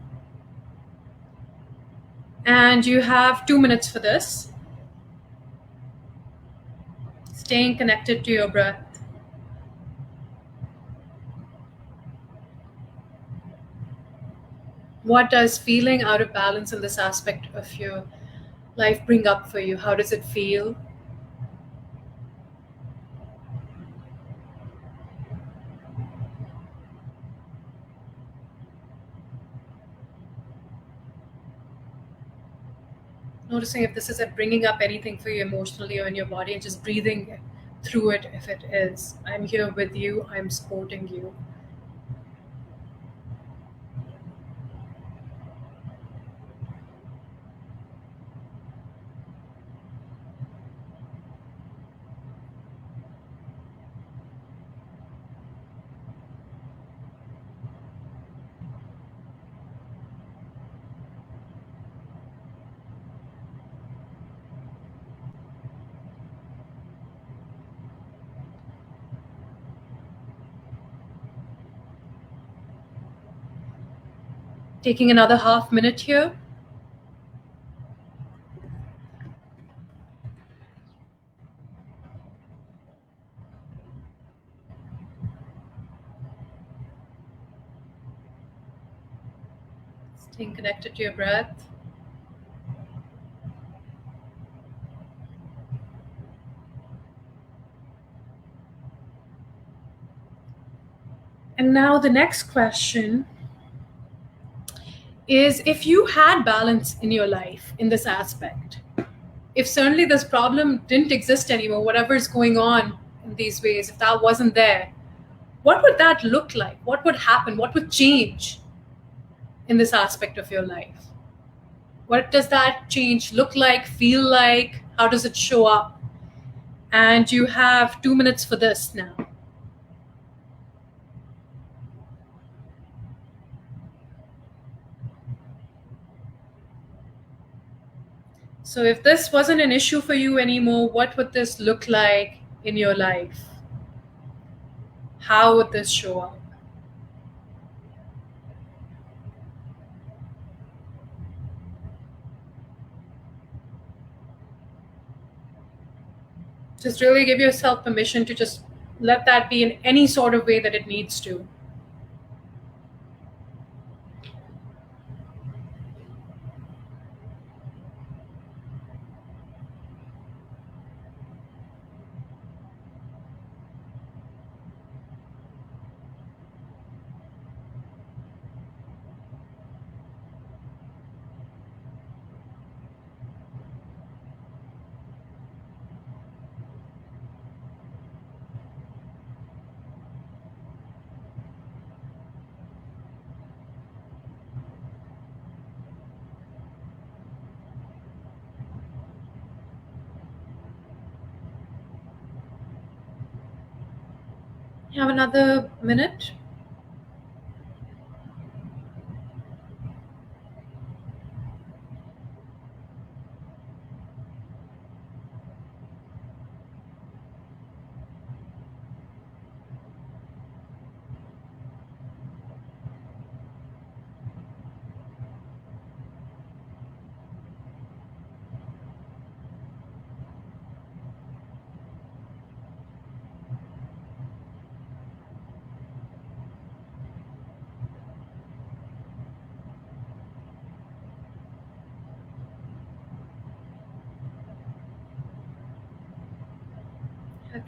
And you have 2 minutes for this. Staying connected to your breath. What does feeling out of balance in this aspect of your life bring up for you? How does it feel? Noticing if this is bringing up anything for you emotionally or in your body, and just breathing through it if it is. I'm here with you, I'm supporting you. Taking another half minute here. Staying connected to your breath. And now the next question is, if you had balance in your life in this aspect, if certainly this problem didn't exist anymore, whatever is going on in these ways, if that wasn't there, what would that look like? What would happen? What would change in this aspect of your life? What does that change look like, feel like? How does it show up? And you have 2 minutes for this now. So if this wasn't an issue for you anymore, what would this look like in your life? How would this show up? Just really give yourself permission to just let that be in any sort of way that it needs to. You have another minute.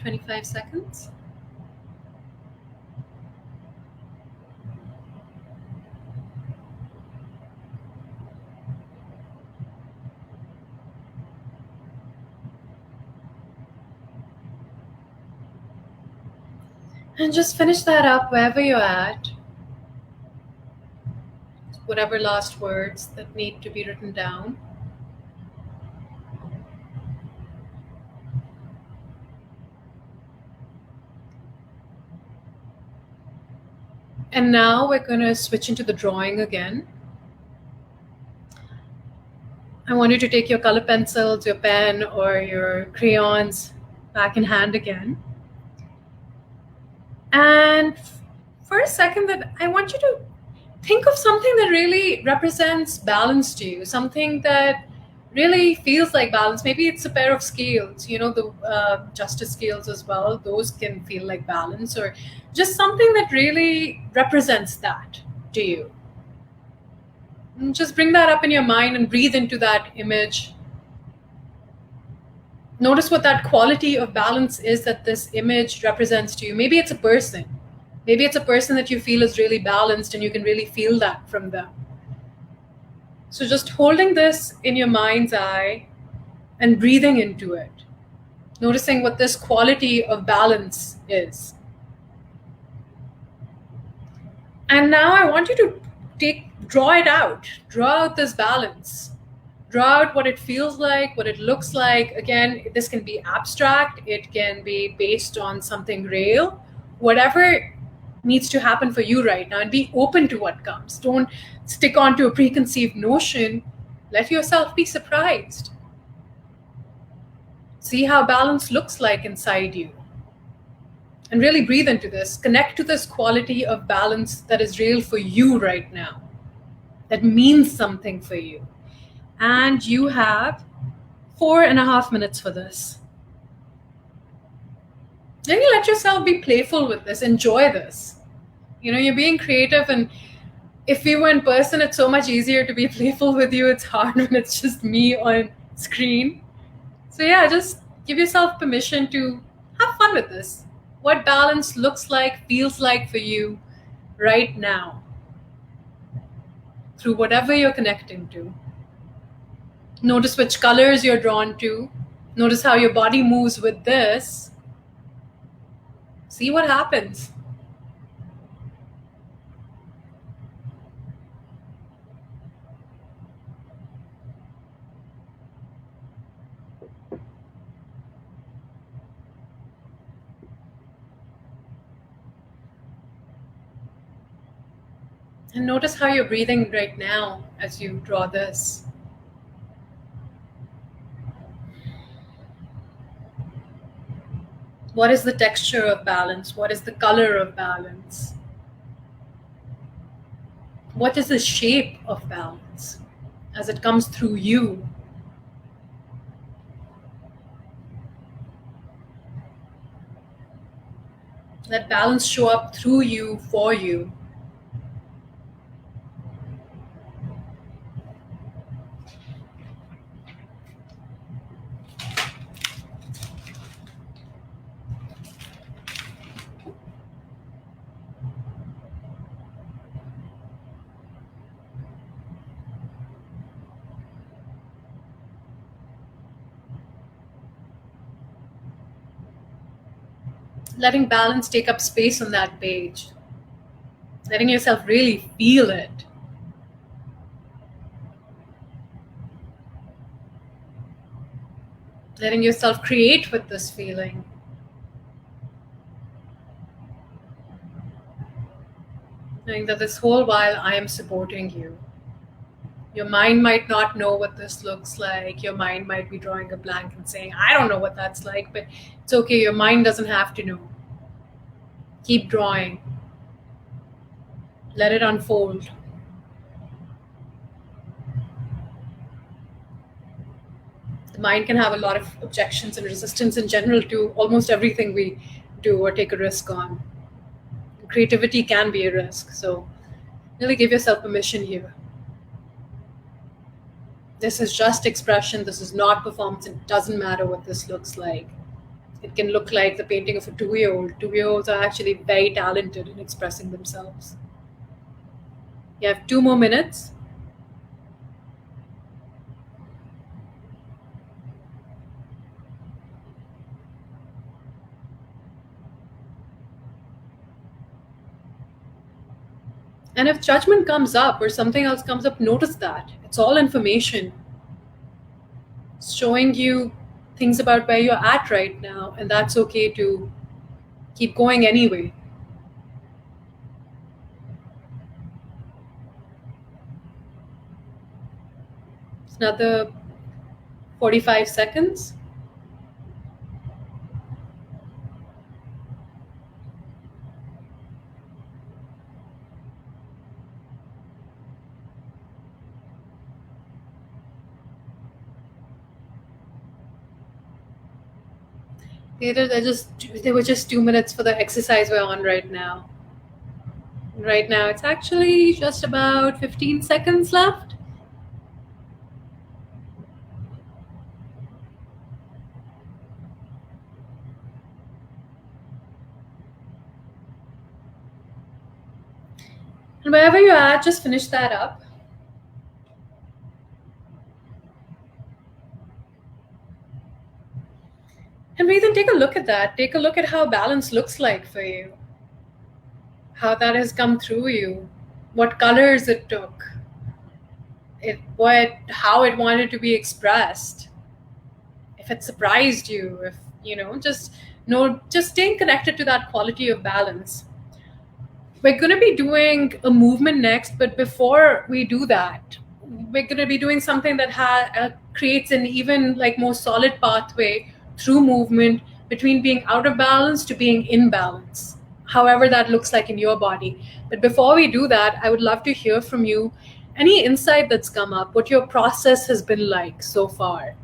25 seconds. And just finish that up wherever you're at. Whatever last words that need to be written down. And now we're going to switch into the drawing again. I want you to take your color pencils, your pen, or your crayons back in hand again. And for a second, that I want you to think of something that really represents balance to you, something that really feels like balance. Maybe it's a pair of scales, the justice scales as well. Those can feel like balance, or just something that really represents that to you. And just bring that up in your mind and breathe into that image. Notice what that quality of balance is that this image represents to you. Maybe it's a person. Maybe it's a person that you feel is really balanced and you can really feel that from them. So just holding this in your mind's eye and breathing into it. Noticing what this quality of balance is. And now I want you to draw it out. Draw out this balance. Draw out what it feels like, what it looks like. Again, this can be abstract. It can be based on something real. Whatever needs to happen for you right now, and be open to what comes. Don't stick on to a preconceived notion. Let yourself be surprised. See how balance looks like inside you. And really breathe into this. Connect to this quality of balance that is real for you right now, that means something for you. And you have 4.5 minutes for this. Then you let yourself be playful with this. Enjoy this. You're being creative, and if we were in person, it's so much easier to be playful with you. It's hard when it's just me on screen. So yeah, just give yourself permission to have fun with this. What balance looks like, feels like for you right now, through whatever you're connecting to. Notice which colors you're drawn to. Notice how your body moves with this. See what happens. And notice how you're breathing right now as you draw this. What is the texture of balance? What is the color of balance? What is the shape of balance as it comes through you? Let balance show up through you, for you. Letting balance take up space on that page. Letting yourself really feel it. Letting yourself create with this feeling. Knowing that this whole while I am supporting you. Your mind might not know what this looks like. Your mind might be drawing a blank and saying, I don't know what that's like, but it's okay. Your mind doesn't have to know. Keep drawing. Let it unfold. The mind can have a lot of objections and resistance in general to almost everything we do or take a risk on. Creativity can be a risk, so really give yourself permission here. This is just expression. This is not performance. It doesn't matter what this looks like. It can look like the painting of a 2-year-old. 2-year-olds are actually very talented in expressing themselves. You have 2 more minutes. And if judgment comes up or something else comes up, notice that. It's all information. It's showing you things about where you're at right now, and that's okay to keep going anyway. It's another 45 seconds. They were just 2 minutes for the exercise we're on right now. Right now, it's actually just about 15 seconds left. And wherever you're at, just finish that up. And breathe and take a look at that. Take a look at how balance looks like for you, how that has come through you, what colors it took, how it wanted to be expressed, if it surprised you, if just staying connected to that quality of balance. We're going to be doing a movement next, but before we do that, we're going to be doing something that creates an even more solid pathway through movement between being out of balance to being in balance, however that looks like in your body. But before we do that, I would love to hear from you any insight that's come up, what your process has been like so far,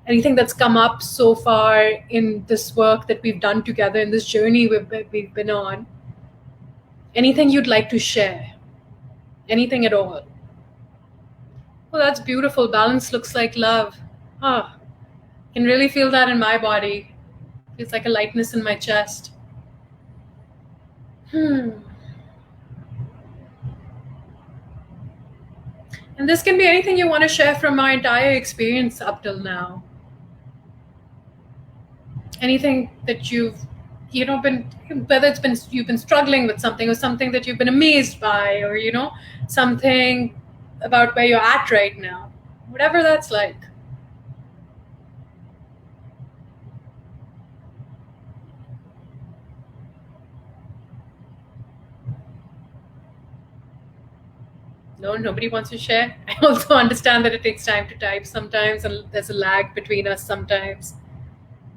anything that's come up so far in this work that we've done together, in this journey we've been on. Anything you'd like to share? Anything at all? Oh, that's beautiful. Balance looks like love. Ah, I can really feel that in my body. Feels like a lightness in my chest. And this can be anything you want to share from my entire experience up till now. Anything that you've been, whether you've been struggling with something, or something that you've been amazed by, or something about where you're at right now, whatever that's like. No, nobody wants to share. I also understand that it takes time to type sometimes, and there's a lag between us sometimes.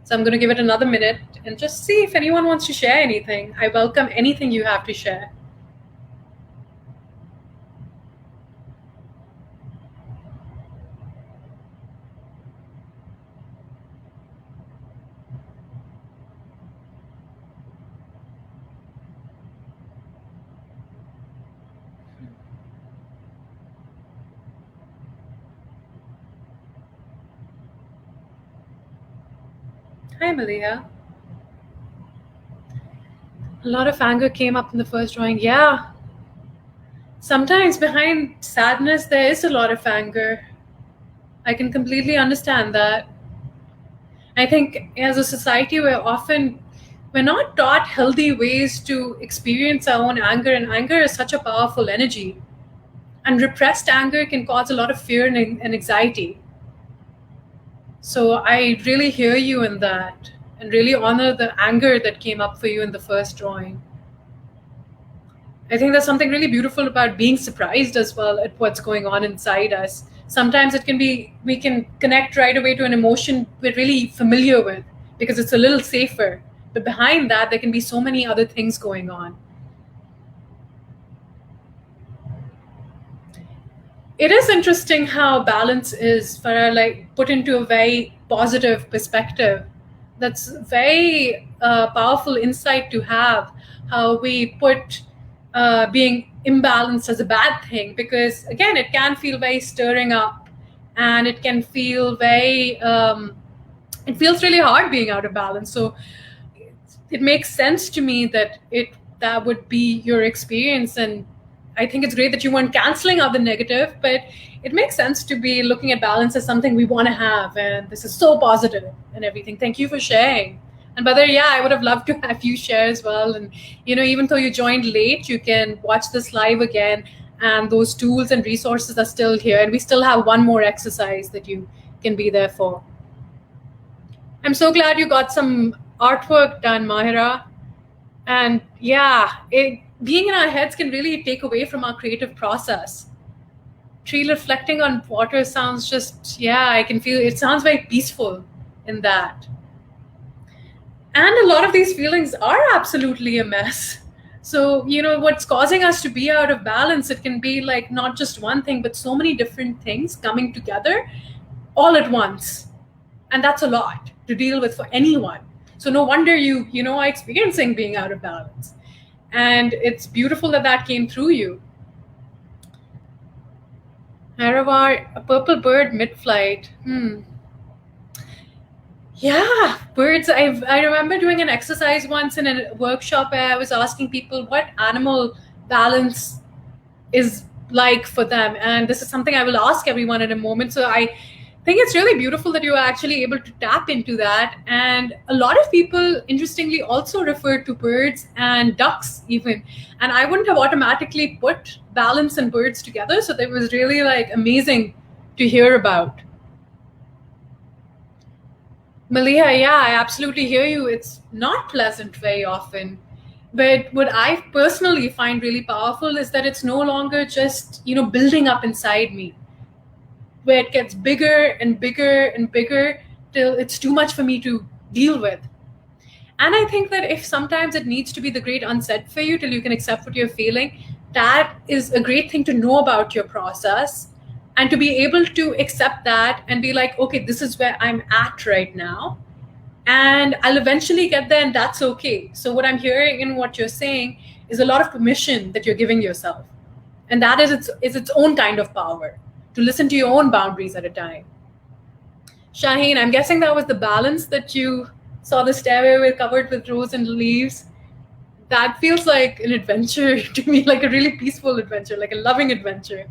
So I'm going to give it another minute and just see if anyone wants to share anything. I welcome anything you have to share. Hi, Malia. A lot of anger came up in the first drawing. Yeah. Sometimes behind sadness, there is a lot of anger. I can completely understand that. I think as a society, we're not taught healthy ways to experience our own anger, and anger is such a powerful energy. And repressed anger can cause a lot of fear and anxiety. So I really hear you in that, and really honor the anger that came up for you in the first drawing. I think there's something really beautiful about being surprised as well at what's going on inside us. Sometimes we can connect right away to an emotion we're really familiar with because it's a little safer. But behind that, there can be so many other things going on. It is interesting how balance is, Farah, put into a very positive perspective. That's very powerful insight to have. How we put being imbalanced as a bad thing, because again, it can feel very stirring up, and it can feel very it feels really hard being out of balance. So it makes sense to me that that would be your experience. And I think it's great that you weren't canceling out the negative, but it makes sense to be looking at balance as something we want to have, and this is so positive and everything. Thank you for sharing. And Brother, yeah, I would have loved to have you share as well. And even though you joined late, you can watch this live again, and those tools and resources are still here, and we still have one more exercise that you can be there for. I'm so glad you got some artwork done, Mahira. And yeah, being in our heads can really take away from our creative process. Tree reflecting on water sounds just, yeah, I can feel it sounds very peaceful in that. And a lot of these feelings are absolutely a mess. So, what's causing us to be out of balance, it can be like not just one thing, but so many different things coming together all at once. And that's a lot to deal with for anyone. So no wonder you are experiencing being out of balance. And it's beautiful that that came through you. Haravar, a purple bird mid-flight. Yeah, birds. I remember doing an exercise once in a workshop where I was asking people what animal balance is like for them. And this is something I will ask everyone in a moment. So I think it's really beautiful that you are actually able to tap into that. And a lot of people, interestingly, also refer to birds and ducks even. And I wouldn't have automatically put balance and birds together. So that was really like amazing to hear about. Maliha, yeah, I absolutely hear you. It's not pleasant very often. But what I personally find really powerful is that it's no longer just, building up inside me, where it gets bigger and bigger and bigger till it's too much for me to deal with. And I think that if sometimes it needs to be the great unsaid for you till you can accept what you're feeling, that is a great thing to know about your process, and to be able to accept that and be like, okay, this is where I'm at right now. And I'll eventually get there, and that's okay. So what I'm hearing in what you're saying is a lot of permission that you're giving yourself. And that is its own kind of power, to listen to your own boundaries at a time. Shaheen, I'm guessing that was the balance that you saw the stairway covered with rose and leaves. That feels like an adventure to me, like a really peaceful adventure, like a loving adventure.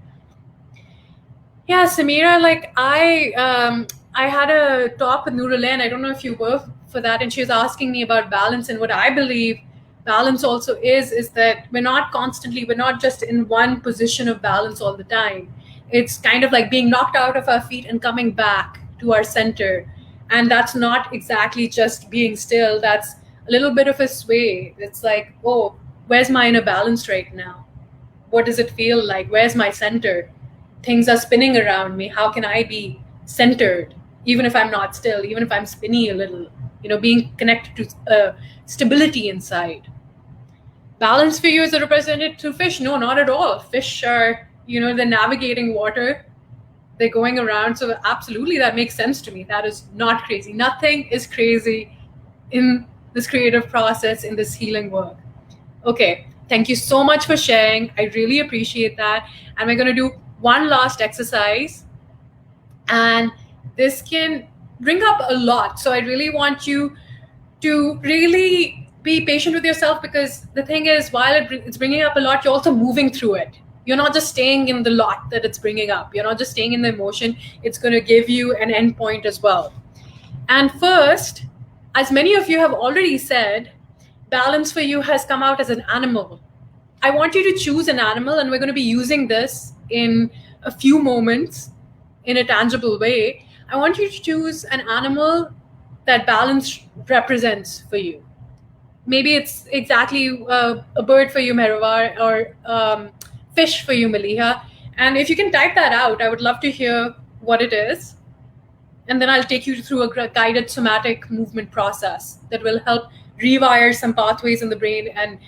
Yeah, Samira, like I had a talk with Nourishing. I don't know if you were for that, and she was asking me about balance. And what I believe balance also is that we're not just in one position of balance all the time. It's kind of like being knocked out of our feet and coming back to our center. And that's not exactly just being still. That's a little bit of a sway. It's like, oh, where's my inner balance right now? What does it feel like? Where's my center? Things are spinning around me. How can I be centered, even if I'm not still, even if I'm spinny a little? Being connected to stability inside. Balance for you is represented through fish? No, not at all. Fish are, they're navigating water. They're going around. So absolutely, that makes sense to me. That is not crazy. Nothing is crazy in this creative process, in this healing work. Okay, thank you so much for sharing. I really appreciate that. And we're going to do one last exercise. And this can bring up a lot. So I really want you to really be patient with yourself, because the thing is, while it's bringing up a lot, you're also moving through it. You're not just staying in the lot that it's bringing up. You're not just staying in the emotion. It's going to give you an end point as well. And first, as many of you have already said, balance for you has come out as an animal. I want you to choose an animal, and we're going to be using this in a few moments in a tangible way. I want you to choose an animal that balance represents for you. Maybe it's exactly a bird for you, Mehravar, or fish for you, Maliha. And if you can type that out, I would love to hear what it is. And then I'll take you through a guided somatic movement process that will help rewire some pathways in the brain and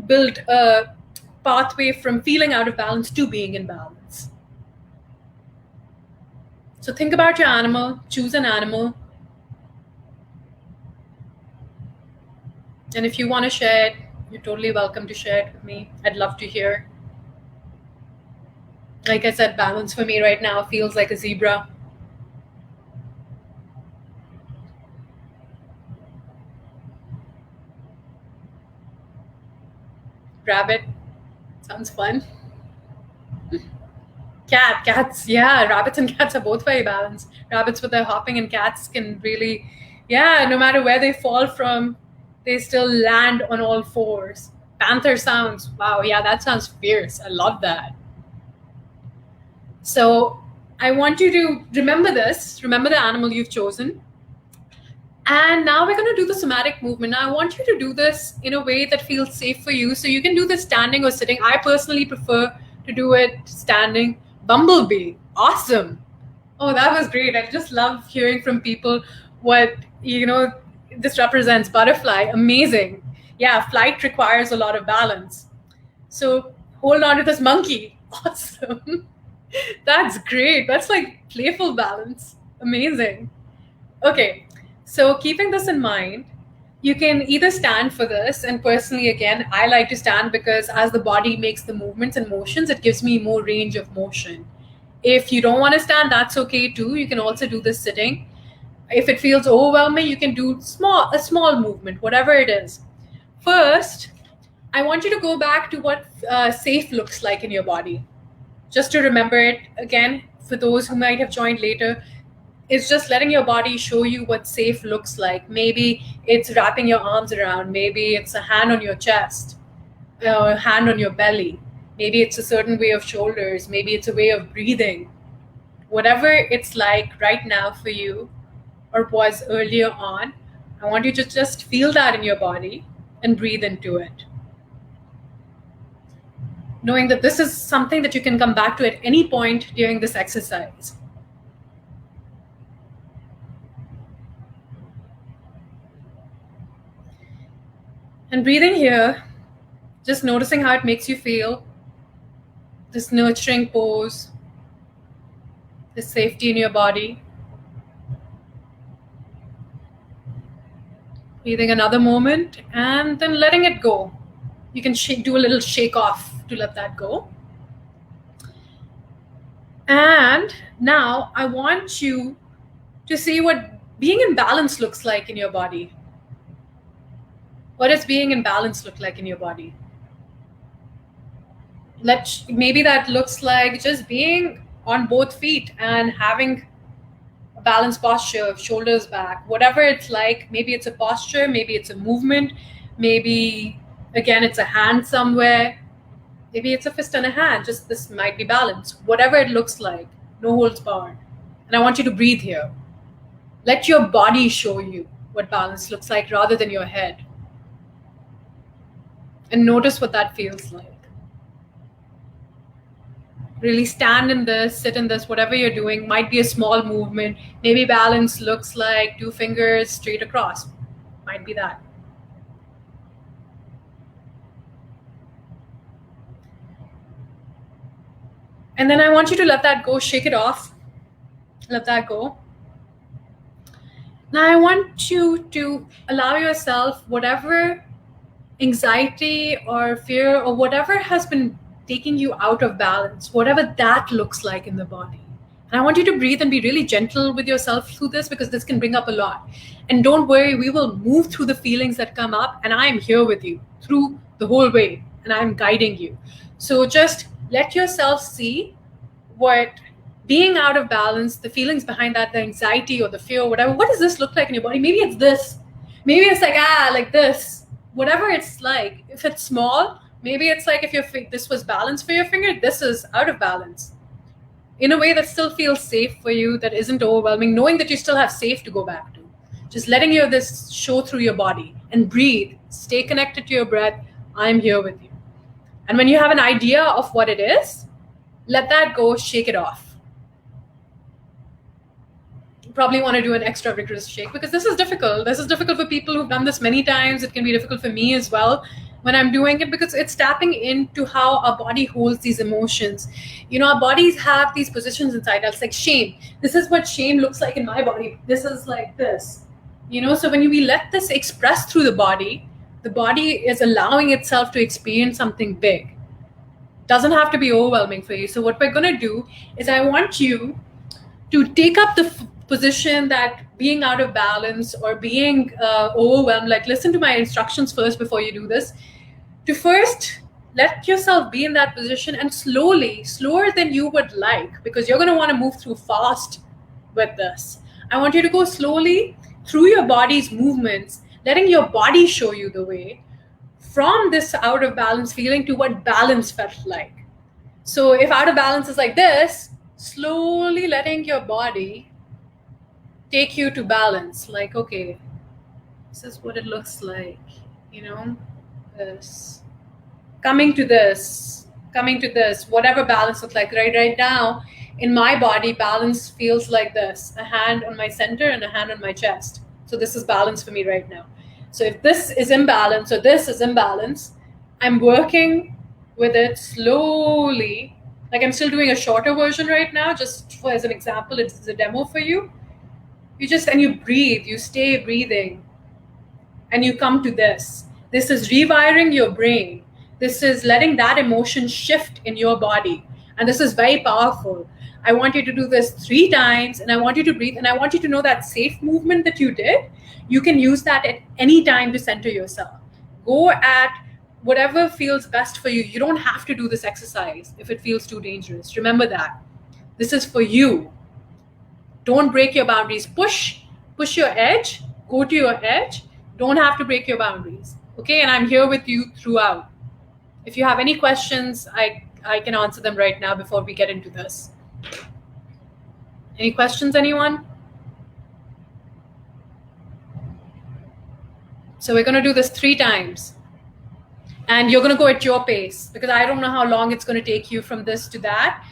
build a pathway from feeling out of balance to being in balance. So think about your animal, choose an animal. And if you want to share it, you're totally welcome to share it with me. I'd love to hear. Like I said, balance for me right now feels like a zebra. Rabbit. Sounds fun. Cats. Yeah, rabbits and cats are both very balanced. Rabbits with their hopping, and cats can really, yeah, no matter where they fall from, they still land on all fours. Panther sounds, wow, yeah, that sounds fierce. I love that. So I want you to remember this, remember the animal you've chosen. And now we're going to do the somatic movement. Now I want you to do this in a way that feels safe for you. So you can do this standing or sitting. I personally prefer to do it standing. Bumblebee, awesome. Oh, that was great. I just love hearing from people what, this represents. Butterfly, amazing. Yeah, flight requires a lot of balance. So hold on to this monkey. Awesome. That's great. That's like playful balance. Amazing. Okay, so keeping this in mind, you can either stand for this, and personally, again, I like to stand because as the body makes the movements and motions, it gives me more range of motion. If you don't want to stand, that's okay too. You can also do this sitting. If it feels overwhelming, you can do a small movement, whatever it is. First, I want you to go back to what safe looks like in your body. Just to remember it again, for those who might have joined later, it's just letting your body show you what safe looks like. Maybe it's wrapping your arms around. Maybe it's a hand on your chest, a hand on your belly. Maybe it's a certain way of shoulders. Maybe it's a way of breathing. Whatever it's like right now for you or was earlier on, I want you to just feel that in your body and breathe into it. Knowing that this is something that you can come back to at any point during this exercise. And breathing here, just noticing how it makes you feel, this nurturing pose, this safety in your body. Breathing another moment and then letting it go. You can do a little shake off to let that go. And now I want you to see what being in balance looks like in your body. What does being in balance look like in your body? Maybe that looks like just being on both feet and having a balanced posture, shoulders back, whatever it's like. Maybe it's a posture, maybe it's a movement, maybe, again, it's a hand somewhere. Maybe it's a fist and a hand, just this might be balance. Whatever it looks like, no holds barred. And I want you to breathe here. Let your body show you what balance looks like rather than your head. And notice what that feels like. Really stand in this, sit in this, whatever you're doing. Might be a small movement. Maybe balance looks like 2 fingers straight across. Might be that. And then I want you to let that go, shake it off. Let that go. Now I want you to allow yourself whatever anxiety or fear or whatever has been taking you out of balance, whatever that looks like in the body. And I want you to breathe and be really gentle with yourself through this, because this can bring up a lot. And don't worry, we will move through the feelings that come up, and I am here with you through the whole way, and I'm guiding you. So just let yourself see what being out of balance, the feelings behind that, the anxiety or the fear or whatever, what does this look like in your body? Maybe it's this. Maybe it's like this. Whatever it's like. If it's small, maybe it's like if this was balance for your finger, this is out of balance. In a way that still feels safe for you, that isn't overwhelming, knowing that you still have safe to go back to. Just letting this show through your body and breathe. Stay connected to your breath. I'm here with you. And when you have an idea of what it is, let that go, shake it off. You probably want to do an extra rigorous shake because this is difficult. This is difficult for people who've done this many times. It can be difficult for me as well when I'm doing it, because it's tapping into how our body holds these emotions. Our bodies have these positions inside us, like shame. This is what shame looks like in my body. This is like this. So when we let this express through the body is allowing itself to experience something big. Doesn't have to be overwhelming for you. So what we're going to do is I want you to take up the position that being out of balance or being overwhelmed, like listen to my instructions first before you do this, to first Let yourself be in that position, and slowly, slower than you would like, because you're going to want to move through fast with this. I want you to go slowly through your body's movements, letting your body show you the way from this out of balance feeling to what balance felt like. So if out of balance is like this, slowly letting your body take you to balance. Like, okay, this is what it looks like, you know, this. Coming to this, whatever balance looks like. Right now, in my body, balance feels like this: a hand on my center and a hand on my chest. So this is balance for me right now. So if this is imbalance or this is imbalance, I'm working with it slowly. Like I'm still doing a shorter version right now, just for as an example, it's a demo for you. And you breathe, you stay breathing, and you come to this. This is rewiring your brain. This is letting that emotion shift in your body. And this is very powerful. I want you to do this 3 times, and I want you to breathe, and I want you to know that safe movement that you did, you can use that at any time to center yourself. Go at whatever feels best for you. You don't have to do this exercise if it feels too dangerous. Remember that. This is for you. Don't break your boundaries. Push your edge, go to your edge. Don't have to break your boundaries. Okay, and I'm here with you throughout. If you have any questions, I can answer them right now before we get into this. Any questions, anyone? So we're going to do this 3 times. And you're going to go at your pace, because I don't know how long it's going to take you from this to that.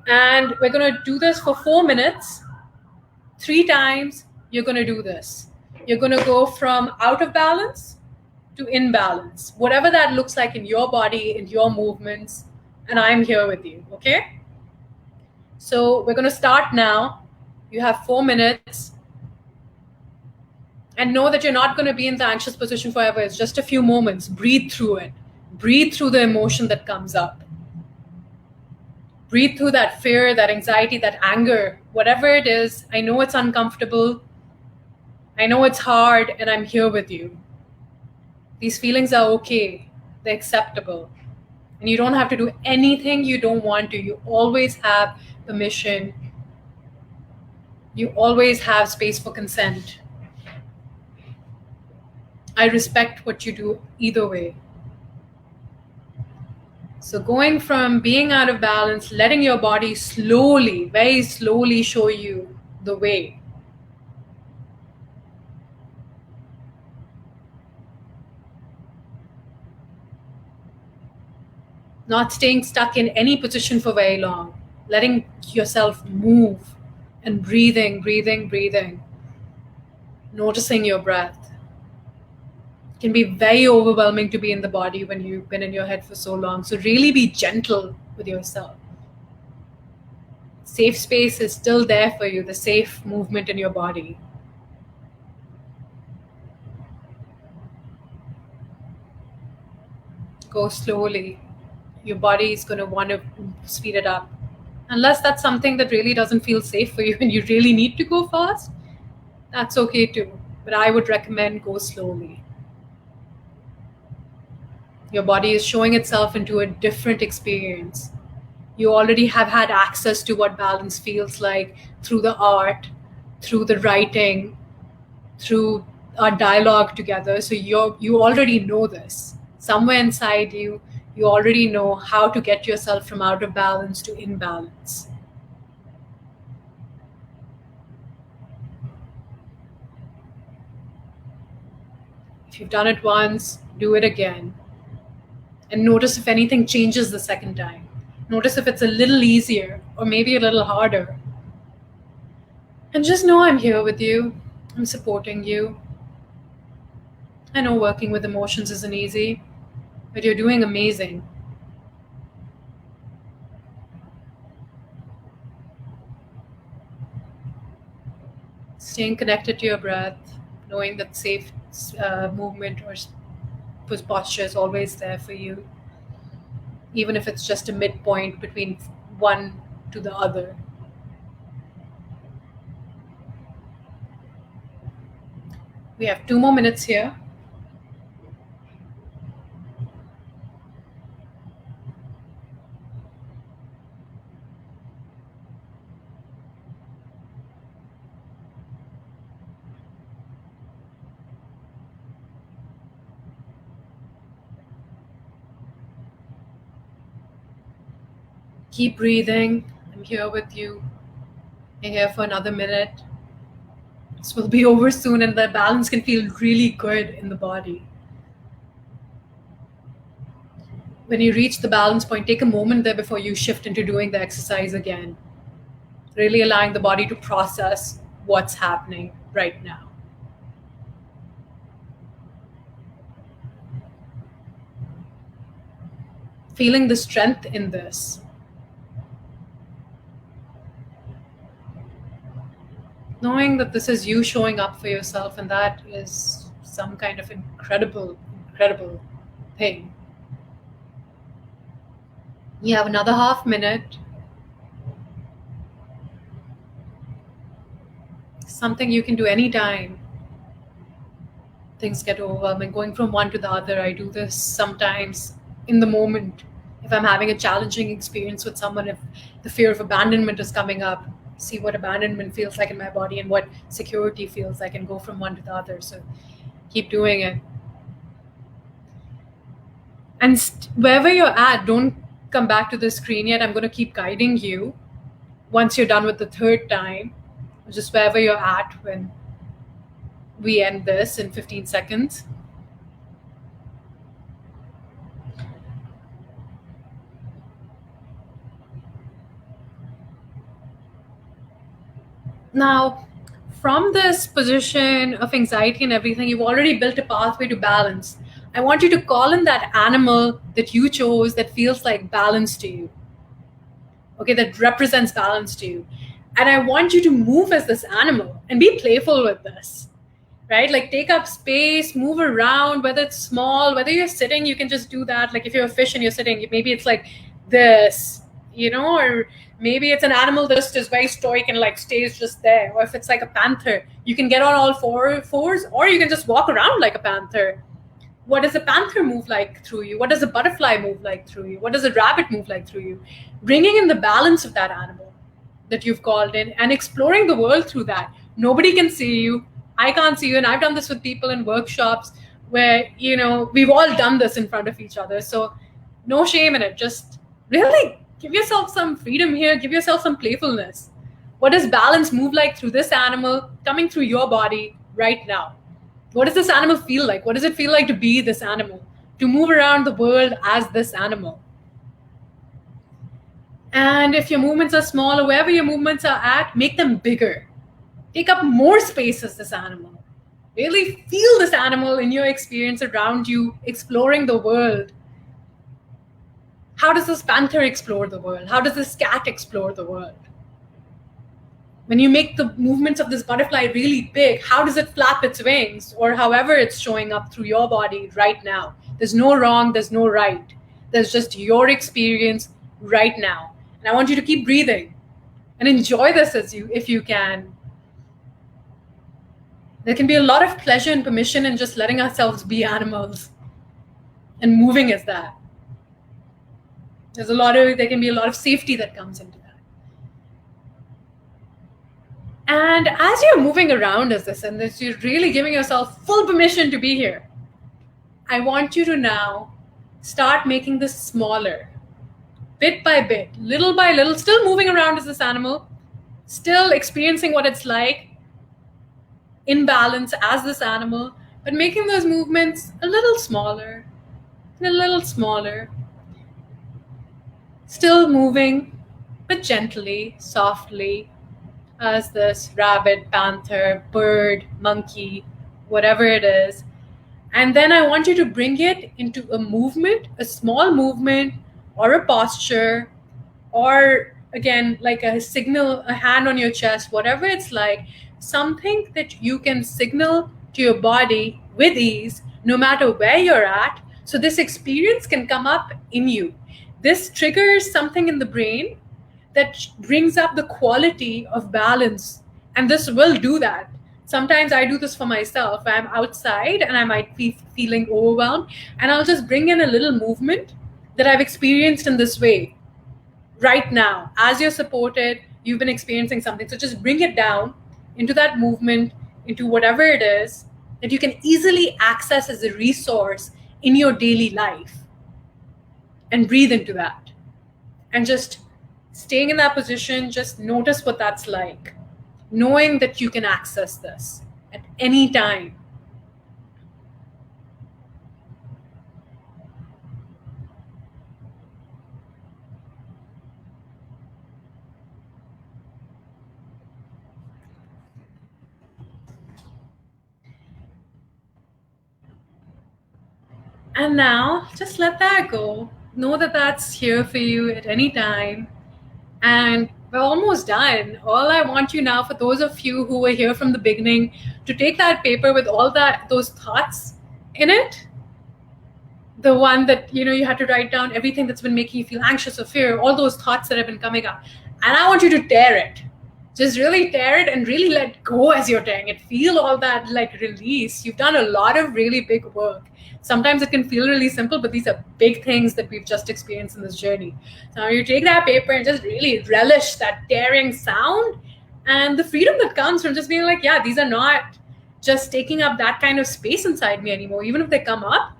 And we're going to do this for 4 minutes. 3 times, you're going to do this. You're going to go from out of balance to in balance, whatever that looks like in your body, in your movements, and I'm here with you, okay? So we're going to start now. You have 4 minutes. And know that you're not going to be in the anxious position forever. It's just a few moments. Breathe through it. Breathe through the emotion that comes up. Breathe through that fear, that anxiety, that anger, whatever it is. I know it's uncomfortable. I know it's hard, and I'm here with you. These feelings are okay. They're acceptable. And you don't have to do anything you don't want to. You always have permission. You always have space for consent. I respect what you do either way. So going from being out of balance, letting your body slowly, very slowly show you the way. Not staying stuck in any position for very long. Letting yourself move and breathing, breathing, breathing. Noticing your breath. It can be very overwhelming to be in the body when you've been in your head for so long. So really be gentle with yourself. Safe space is still there for you, the safe movement in your body. Go slowly. Your body is going to want to speed it up. Unless that's something that really doesn't feel safe for you and you really need to go fast, that's okay too. But I would recommend go slowly. Your body is showing itself into a different experience. You already have had access to what balance feels like through the art, through the writing, through our dialogue together. So you already know this. Somewhere inside you, you already know how to get yourself from out of balance to in balance. If you've done it once, do it again. And notice if anything changes the second time. Notice if it's a little easier or maybe a little harder. And just know I'm here with you. I'm supporting you. I know working with emotions isn't easy, but you're doing amazing. Staying connected to your breath, knowing that safe movement or posture is always there for you, even if it's just a midpoint between one to the other. We have 2 more minutes here. Keep breathing. I'm here with you. I'm here for another minute. This will be over soon, and the balance can feel really good in the body. When you reach the balance point, take a moment there before you shift into doing the exercise again. Really allowing the body to process what's happening right now. Feeling the strength in this. Knowing that this is you showing up for yourself, and that is some kind of incredible, incredible thing. You have another half minute. Something you can do anytime things get overwhelming. Going from one to the other, I do this sometimes in the moment. If I'm having a challenging experience with someone, if the fear of abandonment is coming up, see what abandonment feels like in my body and what security feels like, and go from one to the other. So keep doing it. And wherever you're at, don't come back to the screen yet. I'm going to keep guiding you once you're done with the third time, just wherever you're at when we end this in 15 seconds. Now, from this position of anxiety and everything, you've already built a pathway to balance. I want you to call in that animal that you chose that feels like balance to you. Okay, that represents balance to you. And I want you to move as this animal and be playful with this, right? Like take up space, move around, whether it's small, whether you're sitting, you can just do that. Like if you're a fish and you're sitting, maybe it's like this, or maybe it's an animal that just is very stoic and like stays just there. Or if it's like a panther, you can get on all fours, or you can just walk around like a panther. What does a panther move like through you? What does a butterfly move like through you? What does a rabbit move like through you? Bringing in the balance of that animal that you've called in and exploring the world through that. Nobody can see you. I can't see you. And I've done this with people in workshops where, we've all done this in front of each other. So no shame in it. Just really give yourself some freedom here. Give yourself some playfulness. What does balance move like through this animal coming through your body right now? What does this animal feel like? What does it feel like to be this animal? To move around the world as this animal? And if your movements are small or wherever your movements are at, make them bigger. Take up more space as this animal. Really feel this animal in your experience around you, exploring the world. How does this panther explore the world? How does this cat explore the world? When you make the movements of this butterfly really big, how does it flap its wings, or however it's showing up through your body right now? There's no wrong, there's no right. There's just your experience right now. And I want you to keep breathing and enjoy this if you can. There can be a lot of pleasure and permission in just letting ourselves be animals and moving as that. There can be a lot of safety that comes into that. And as you're moving around as this, and this, you're really giving yourself full permission to be here. I want you to now start making this smaller, bit by bit, little by little, still moving around as this animal, still experiencing what it's like in balance as this animal, but making those movements a little smaller and a little smaller. Still moving, but gently, softly, as this rabbit, panther, bird, monkey, whatever it is. And then I want you to bring it into a movement, a small movement, or a posture, or again, like a signal, a hand on your chest, whatever it's like, something that you can signal to your body with ease, no matter where you're at. So this experience can come up in you. This triggers something in the brain that brings up the quality of balance. And this will do that. Sometimes I do this for myself. I'm outside and I might be feeling overwhelmed, and I'll just bring in a little movement that I've experienced in this way right now. As you're supported, you've been experiencing something. So just bring it down into that movement, into whatever it is that you can easily access as a resource in your daily life. And breathe into that. And just staying in that position, just notice what that's like, knowing that you can access this at any time. And now just let that go. Know that that's here for you at any time. And we're almost done. All I want you now, for those of you who were here from the beginning, to take that paper with all those thoughts in it, the one that you had to write down everything that's been making you feel anxious or fear, all those thoughts that have been coming up, and I want you to tear it. Just really tear it and really let go as you're tearing it. Feel all that like release. You've done a lot of really big work. Sometimes it can feel really simple, but these are big things that we've just experienced in this journey. So now you take that paper and just really relish that tearing sound and the freedom that comes from just being like, yeah, these are not just taking up that kind of space inside me anymore. Even if they come up,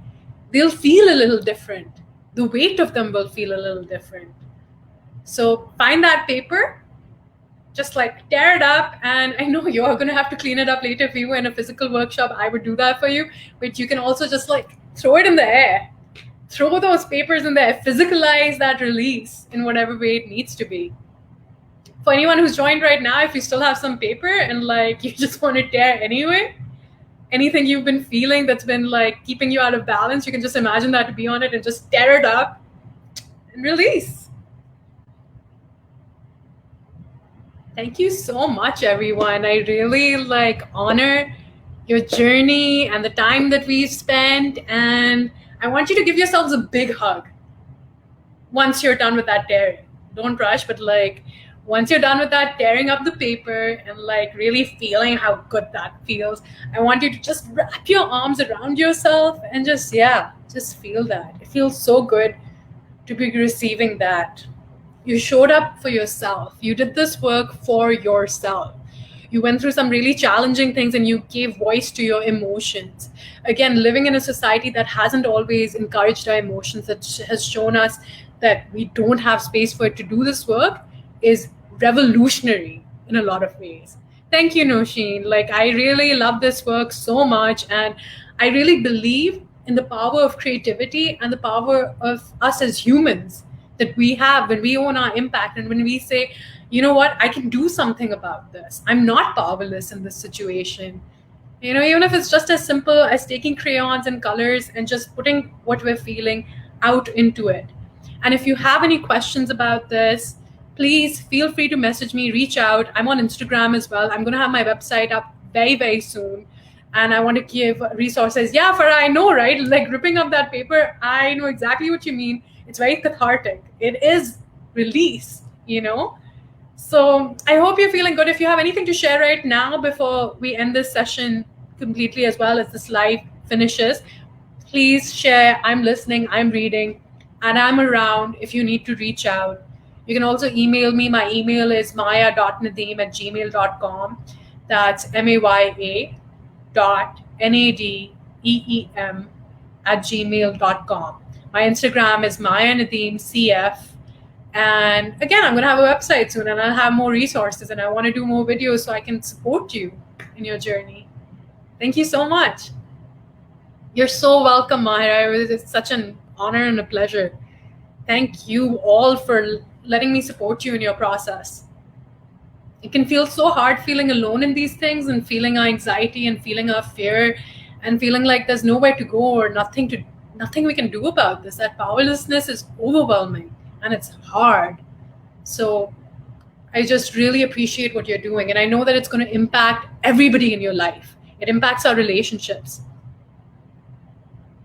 they'll feel a little different. The weight of them will feel a little different. So find that paper, just like tear it up. And I know you're going to have to clean it up later. If you were in a physical workshop, I would do that for you. But you can also just like throw it in the air. Throw those papers in there. Physicalize that release in whatever way it needs to be. For anyone who's joined right now, if you still have some paper and like you just want to tear anyway, anything you've been feeling that's been like keeping you out of balance, you can just imagine that to be on it and just tear it up and release. Thank you so much, everyone. I really honor your journey and the time that we've spent. And I want you to give yourselves a big hug once you're done with that tearing. Don't rush, but once you're done with that, tearing up the paper and really feeling how good that feels, I want you to just wrap your arms around yourself and just feel that. It feels so good to be receiving that. You showed up for yourself. You did this work for yourself. You went through some really challenging things and you gave voice to your emotions. Again, living in a society that hasn't always encouraged our emotions, that has shown us that we don't have space for it to do this work, is revolutionary in a lot of ways. Thank you, Nourishing. I really love this work so much, and I really believe in the power of creativity and the power of us as humans that we have when we own our impact and when we say, you know what, I can do something about this. I'm not powerless in this situation. Even if it's just as simple as taking crayons and colors and just putting what we're feeling out into it. And if you have any questions about this, please feel free to message me, reach out. I'm on Instagram as well. I'm going to have my website up very, very soon. And I want to give resources. Yeah, Farah, I know, right? Ripping up that paper, I know exactly what you mean. It's very cathartic. It is release, So I hope you're feeling good. If you have anything to share right now before we end this session completely, as well as this live finishes, please share. I'm listening, I'm reading, and I'm around if you need to reach out. You can also email me. My email is maya.nadeem@gmail.com. That's maya.nadeem@gmail.com. My Instagram is Maya Nadeem CF. And again, I'm going to have a website soon and I'll have more resources, and I want to do more videos so I can support you in your journey. Thank you so much. You're so welcome, Mahira. It's such an honor and a pleasure. Thank you all for letting me support you in your process. It can feel so hard feeling alone in these things and feeling our anxiety and feeling our fear and feeling like there's nowhere to go or nothing we can do about this. That powerlessness is overwhelming and it's hard. So I just really appreciate what you're doing. And I know that it's going to impact everybody in your life. It impacts our relationships.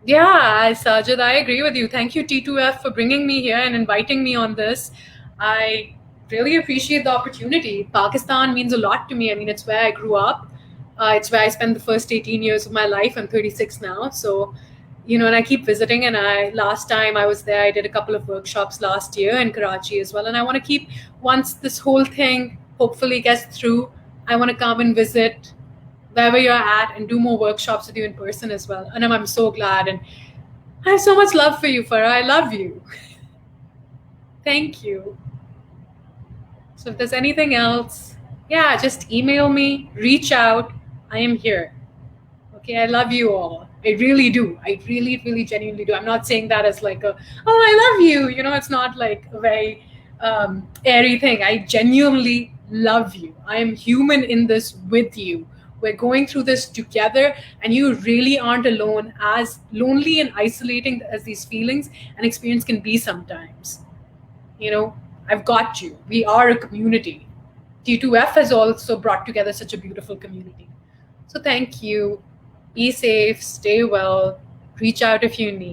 Yeah, Sajid, I agree with you. Thank you, T2F, for bringing me here and inviting me on this. I really appreciate the opportunity. Pakistan means a lot to me. I mean, it's where I grew up. It's where I spent the first 18 years of my life. I'm 36 now. So, and I keep visiting. And last time I was there, I did a couple of workshops last year in Karachi as well. And I want to keep, once this whole thing hopefully gets through, I want to come and visit wherever you're at and do more workshops with you in person as well. And I'm so glad. And I have so much love for you, Farah. I love you. Thank you. So if there's anything else, yeah, just email me, reach out. I am here. Okay, I love you all. I really do. I really, really genuinely do. I'm not saying that as like a, oh, I love you. You know, it's not like a very airy thing. I genuinely love you. I am human in this with you. We're going through this together, and you really aren't alone, as lonely and isolating as these feelings and experience can be sometimes. You know, I've got you. We are a community. T2F has also brought together such a beautiful community. So thank you. Be safe, stay well, reach out if you need.